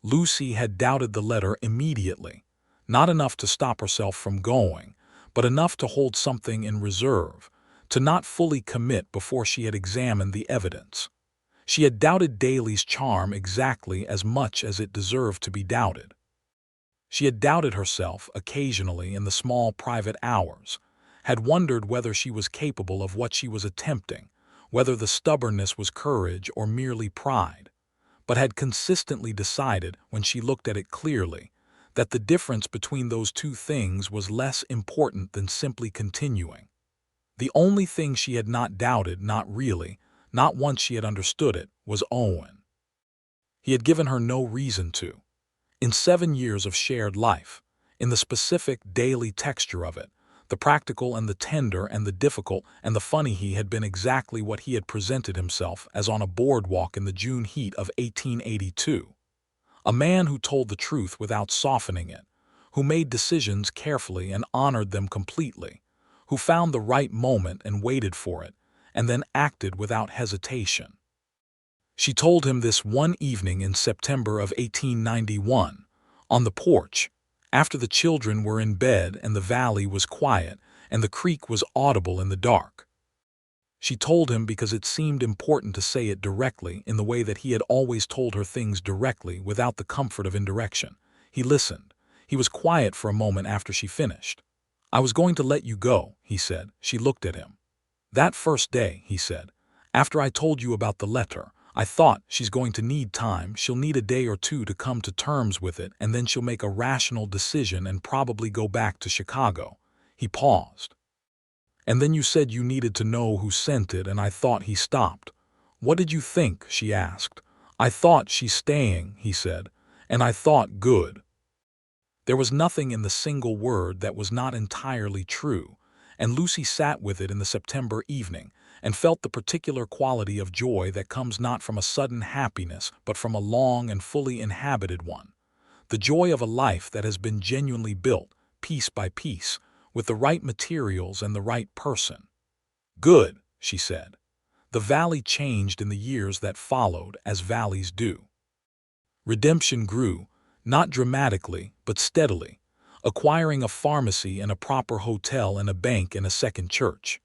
Lucy had doubted the letter immediately, not enough to stop herself from going, but enough to hold something in reserve, to not fully commit before she had examined the evidence. She had doubted Daly's charm exactly as much as it deserved to be doubted. She had doubted herself occasionally in the small private hours, had wondered whether she was capable of what she was attempting, whether the stubbornness was courage or merely pride, but had consistently decided, when she looked at it clearly, that the difference between those two things was less important than simply continuing. The only thing she had not doubted, not really, not once she had understood it, was Owen. He had given her no reason to. In 7 years of shared life, in the specific daily texture of it, the practical and the tender and the difficult and the funny, he had been exactly what he had presented himself as on a boardwalk in the June heat of 1882. A man who told the truth without softening it, who made decisions carefully and honored them completely, who found the right moment and waited for it, and then acted without hesitation. She told him this one evening in September of 1891, on the porch, after the children were in bed and the valley was quiet and the creek was audible in the dark. She told him because it seemed important to say it directly in the way that he had always told her things directly without the comfort of indirection. He listened. He was quiet for a moment after she finished. "I was going to let you go," he said. She looked at him. "That first day," he said, "after I told you about the letter, I thought she's going to need time, she'll need a day or two to come to terms with it, and then she'll make a rational decision and probably go back to Chicago." He paused. "And then you said you needed to know who sent it, and I thought." He stopped. "What did you think?" she asked. "I thought she's staying," he said, "and I thought good." There was nothing in the single word that was not entirely true, and Lucy sat with it in the September evening and felt the particular quality of joy that comes not from a sudden happiness but from a long and fully inhabited one, the joy of a life that has been genuinely built, piece by piece, with the right materials and the right person. "Good," she said. The valley changed in the years that followed, as valleys do. Redemption grew, not dramatically, but steadily, acquiring a pharmacy and a proper hotel and a bank and a second church.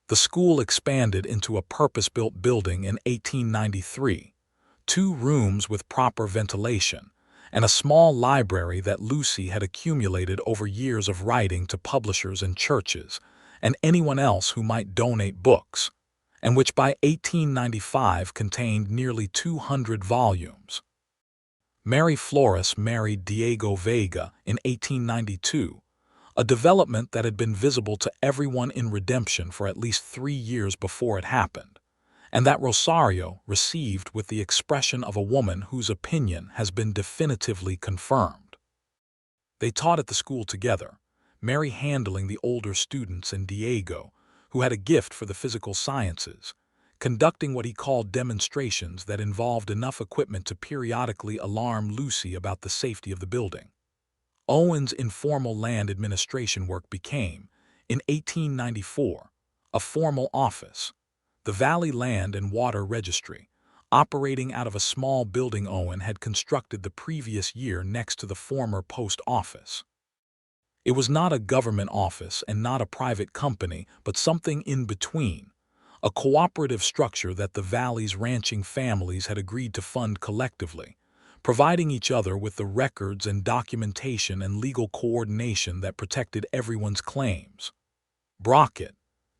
The school expanded into a purpose-built building in 1893, 2 rooms with proper ventilation, and a small library that Lucy had accumulated over years of writing to publishers and churches, and anyone else who might donate books, and which by 1895 contained nearly 200 volumes. Mary Flores married Diego Vega in 1892, a development that had been visible to everyone in Redemption for at least 3 years before it happened, and that Rosario received with the expression of a woman whose opinion has been definitively confirmed. They taught at the school together, Mary handling the older students and Diego, who had a gift for the physical sciences, conducting what he called demonstrations that involved enough equipment to periodically alarm Lucy about the safety of the building. Owen's informal land administration work became, in 1894, a formal office, the Valley Land and Water Registry, operating out of a small building Owen had constructed the previous year next to the former post office. It was not a government office and not a private company, but something in between, a cooperative structure that the Valley's ranching families had agreed to fund collectively, providing each other with the records and documentation and legal coordination that protected everyone's claims. Brockett,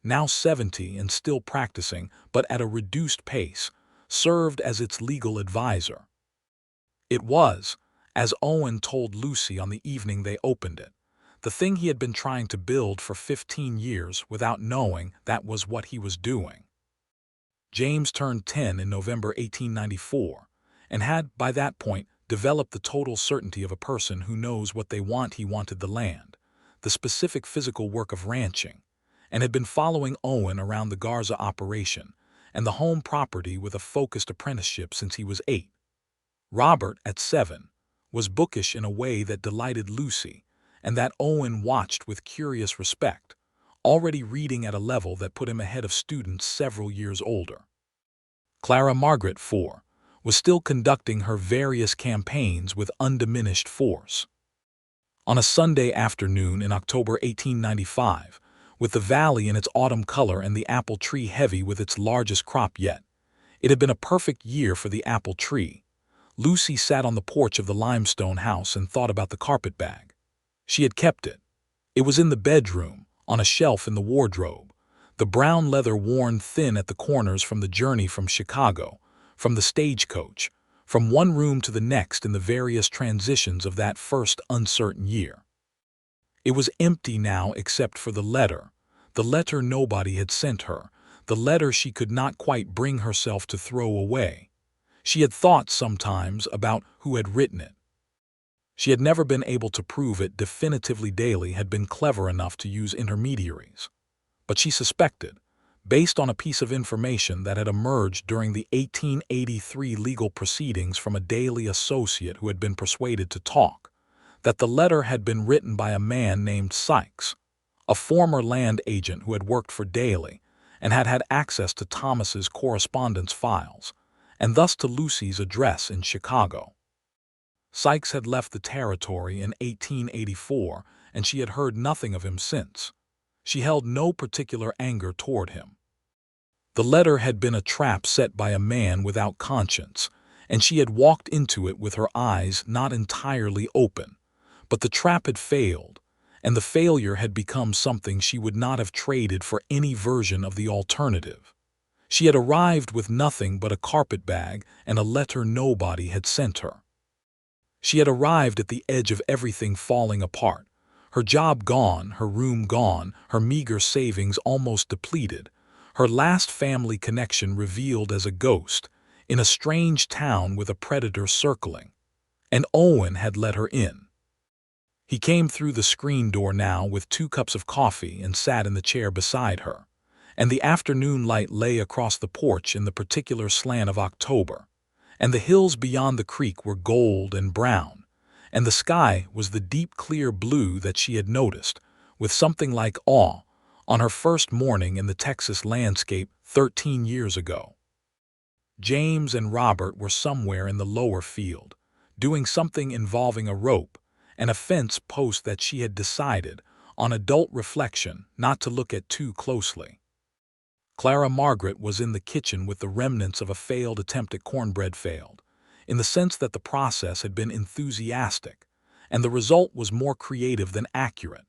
now 70 and still practicing, but at a reduced pace, served as its legal advisor. It was, as Owen told Lucy on the evening they opened it, the thing he had been trying to build for 15 years without knowing that was what he was doing. James turned 10 in November 1894, and had, by that point, developed the total certainty of a person who knows what they want. He wanted the land, the specific physical work of ranching, and had been following Owen around the Garza operation and the home property with a focused apprenticeship since he was 8. Robert, at 7, was bookish in a way that delighted Lucy, and that Owen watched with curious respect, already reading at a level that put him ahead of students several years older. Clara Margaret, 4, was still conducting her various campaigns with undiminished force. On a Sunday afternoon in October 1895, with the valley in its autumn color and the apple tree heavy with its largest crop yet, it had been a perfect year for the apple tree. Lucy sat on the porch of the limestone house and thought about the carpetbag. She had kept it. It was in the bedroom, on a shelf in the wardrobe, the brown leather worn thin at the corners from the journey from Chicago, from the stagecoach, from one room to the next in the various transitions of that first uncertain year. It was empty now except for the letter nobody had sent her, the letter she could not quite bring herself to throw away. She had thought sometimes about who had written it. She had never been able to prove it definitively. Daly had been clever enough to use intermediaries. But she suspected, based on a piece of information that had emerged during the 1883 legal proceedings from a daily associate who had been persuaded to talk, that the letter had been written by a man named Sykes, a former land agent who had worked for Daly and had had access to Thomas's correspondence files, and thus to Lucy's address in Chicago. Sykes had left the territory in 1884, and she had heard nothing of him since. She held no particular anger toward him. The letter had been a trap set by a man without conscience, and she had walked into it with her eyes not entirely open. But the trap had failed, and the failure had become something she would not have traded for any version of the alternative. She had arrived with nothing but a carpetbag and a letter nobody had sent her. She had arrived at the edge of everything falling apart, her job gone, her room gone, her meager savings almost depleted, her last family connection revealed as a ghost, in a strange town with a predator circling. And Owen had let her in. He came through the screen door now with 2 cups of coffee and sat in the chair beside her, and the afternoon light lay across the porch in the particular slant of October, and the hills beyond the creek were gold and brown, and the sky was the deep clear blue that she had noticed, with something like awe, on her first morning in the Texas landscape 13 years ago. James and Robert were somewhere in the lower field, doing something involving a rope, and a fence post that she had decided, on adult reflection, not to look at too closely. Clara Margaret was in the kitchen with the remnants of a failed attempt at cornbread failed, in the sense that the process had been enthusiastic, and the result was more creative than accurate,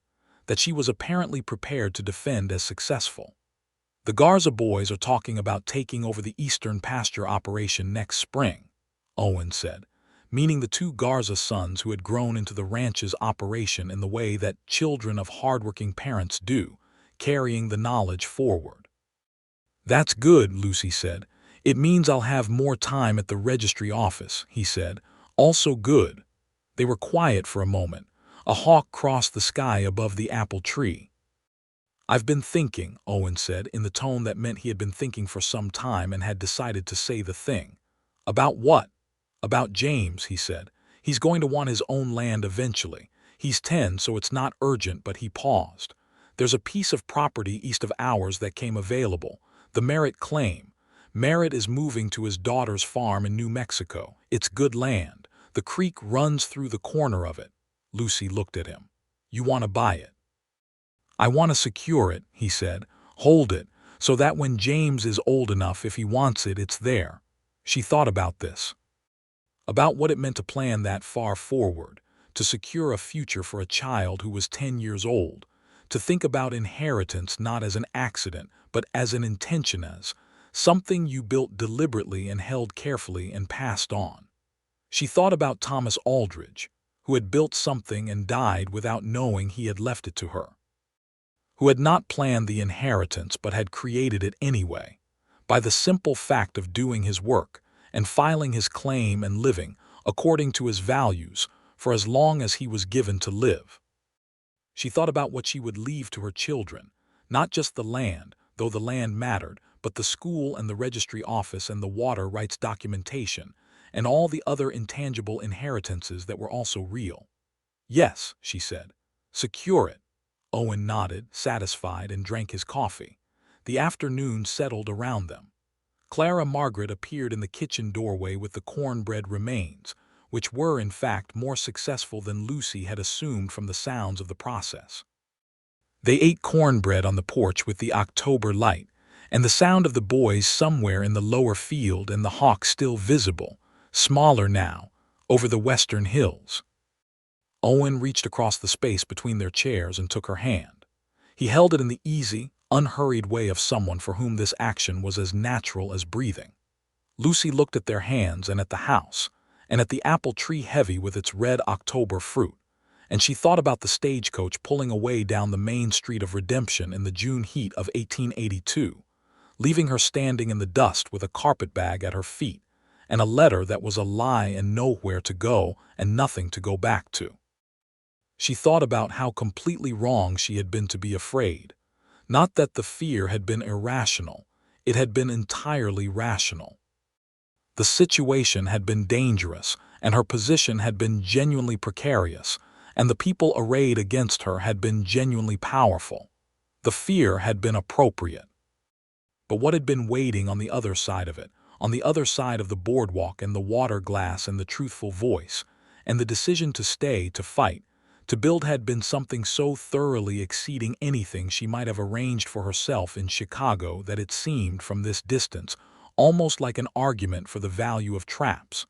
that she was apparently prepared to defend as successful. The Garza boys are talking about taking over the Eastern pasture operation next spring, Owen said, meaning the 2 Garza sons who had grown into the ranch's operation in the way that children of hardworking parents do, carrying the knowledge forward. That's good, Lucy said. It means I'll have more time at the registry office, he said. Also good. They were quiet for a moment. A hawk crossed the sky above the apple tree. I've been thinking, Owen said, in the tone that meant he had been thinking for some time and had decided to say the thing. About what? About James, he said. He's going to want his own land eventually. He's 10, so it's not urgent, but he paused. There's a piece of property east of ours that came available, the Merritt claim. Merritt is moving to his daughter's farm in New Mexico. It's good land. The creek runs through the corner of it. Lucy looked at him. You want to buy it? I want to secure it, he said. Hold it, so that when James is old enough, if he wants it, it's there. She thought about this. About what it meant to plan that far forward, to secure a future for a child who was 10 years old, to think about inheritance not as an accident, but as an intention, as something you built deliberately and held carefully and passed on. She thought about Thomas Aldridge, who had built something and died without knowing he had left it to her, who had not planned the inheritance but had created it anyway, by the simple fact of doing his work and filing his claim and living according to his values for as long as he was given to live. She thought about what she would leave to her children, not just the land, though the land mattered, but the school and the registry office and the water rights documentation, and all the other intangible inheritances that were also real. Yes, she said. Secure it. Owen nodded, satisfied, and drank his coffee. The afternoon settled around them. Clara Margaret appeared in the kitchen doorway with the cornbread remains, which were, in fact, more successful than Lucy had assumed from the sounds of the process. They ate cornbread on the porch with the October light, and the sound of the boys somewhere in the lower field and the hawk still visible, smaller now, over the western hills. Owen reached across the space between their chairs and took her hand. He held it in the easy, unhurried way of someone for whom this action was as natural as breathing. Lucy looked at their hands and at the house, and at the apple tree heavy with its red October fruit, and she thought about the stagecoach pulling away down the main street of Redemption in the June heat of 1882, leaving her standing in the dust with a carpetbag at her feet, and a letter that was a lie and nowhere to go and nothing to go back to. She thought about how completely wrong she had been to be afraid. Not that the fear had been irrational, it had been entirely rational. The situation had been dangerous, and her position had been genuinely precarious, and the people arrayed against her had been genuinely powerful. The fear had been appropriate. But what had been waiting on the other side of it, on the other side of the boardwalk and the water glass and the truthful voice, and the decision to stay, to fight, to build had been something so thoroughly exceeding anything she might have arranged for herself in Chicago that it seemed, from this distance, almost like an argument for the value of traps.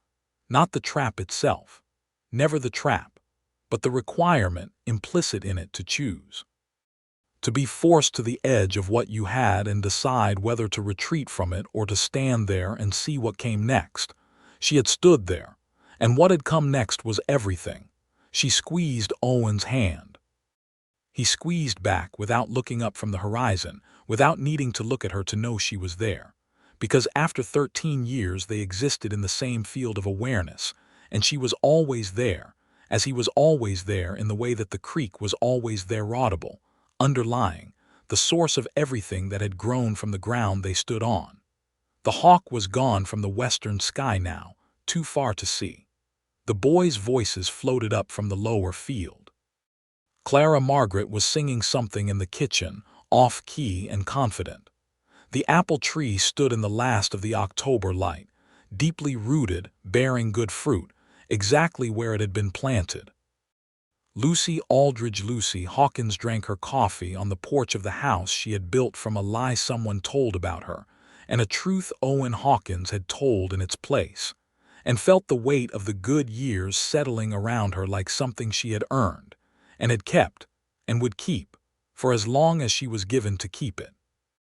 Not the trap itself, never the trap, but the requirement implicit in it to choose. To be forced to the edge of what you had and decide whether to retreat from it or to stand there and see what came next. She had stood there, and what had come next was everything. She squeezed Owen's hand. He squeezed back without looking up from the horizon, without needing to look at her to know she was there. Because after 13 years they existed in the same field of awareness, and she was always there, as he was always there in the way that the creek was always there, audible, underlying, the source of everything that had grown from the ground they stood on. The hawk was gone from the western sky now, too far to see. The boys' voices floated up from the lower field. Clara Margaret was singing something in the kitchen, off-key and confident. The apple tree stood in the last of the October light, deeply rooted, bearing good fruit, exactly where it had been planted. Lucy Aldridge Lucy Hawkins drank her coffee on the porch of the house she had built from a lie someone told about her, and a truth Owen Hawkins had told in its place, and felt the weight of the good years settling around her like something she had earned, and had kept, and would keep, for as long as she was given to keep it.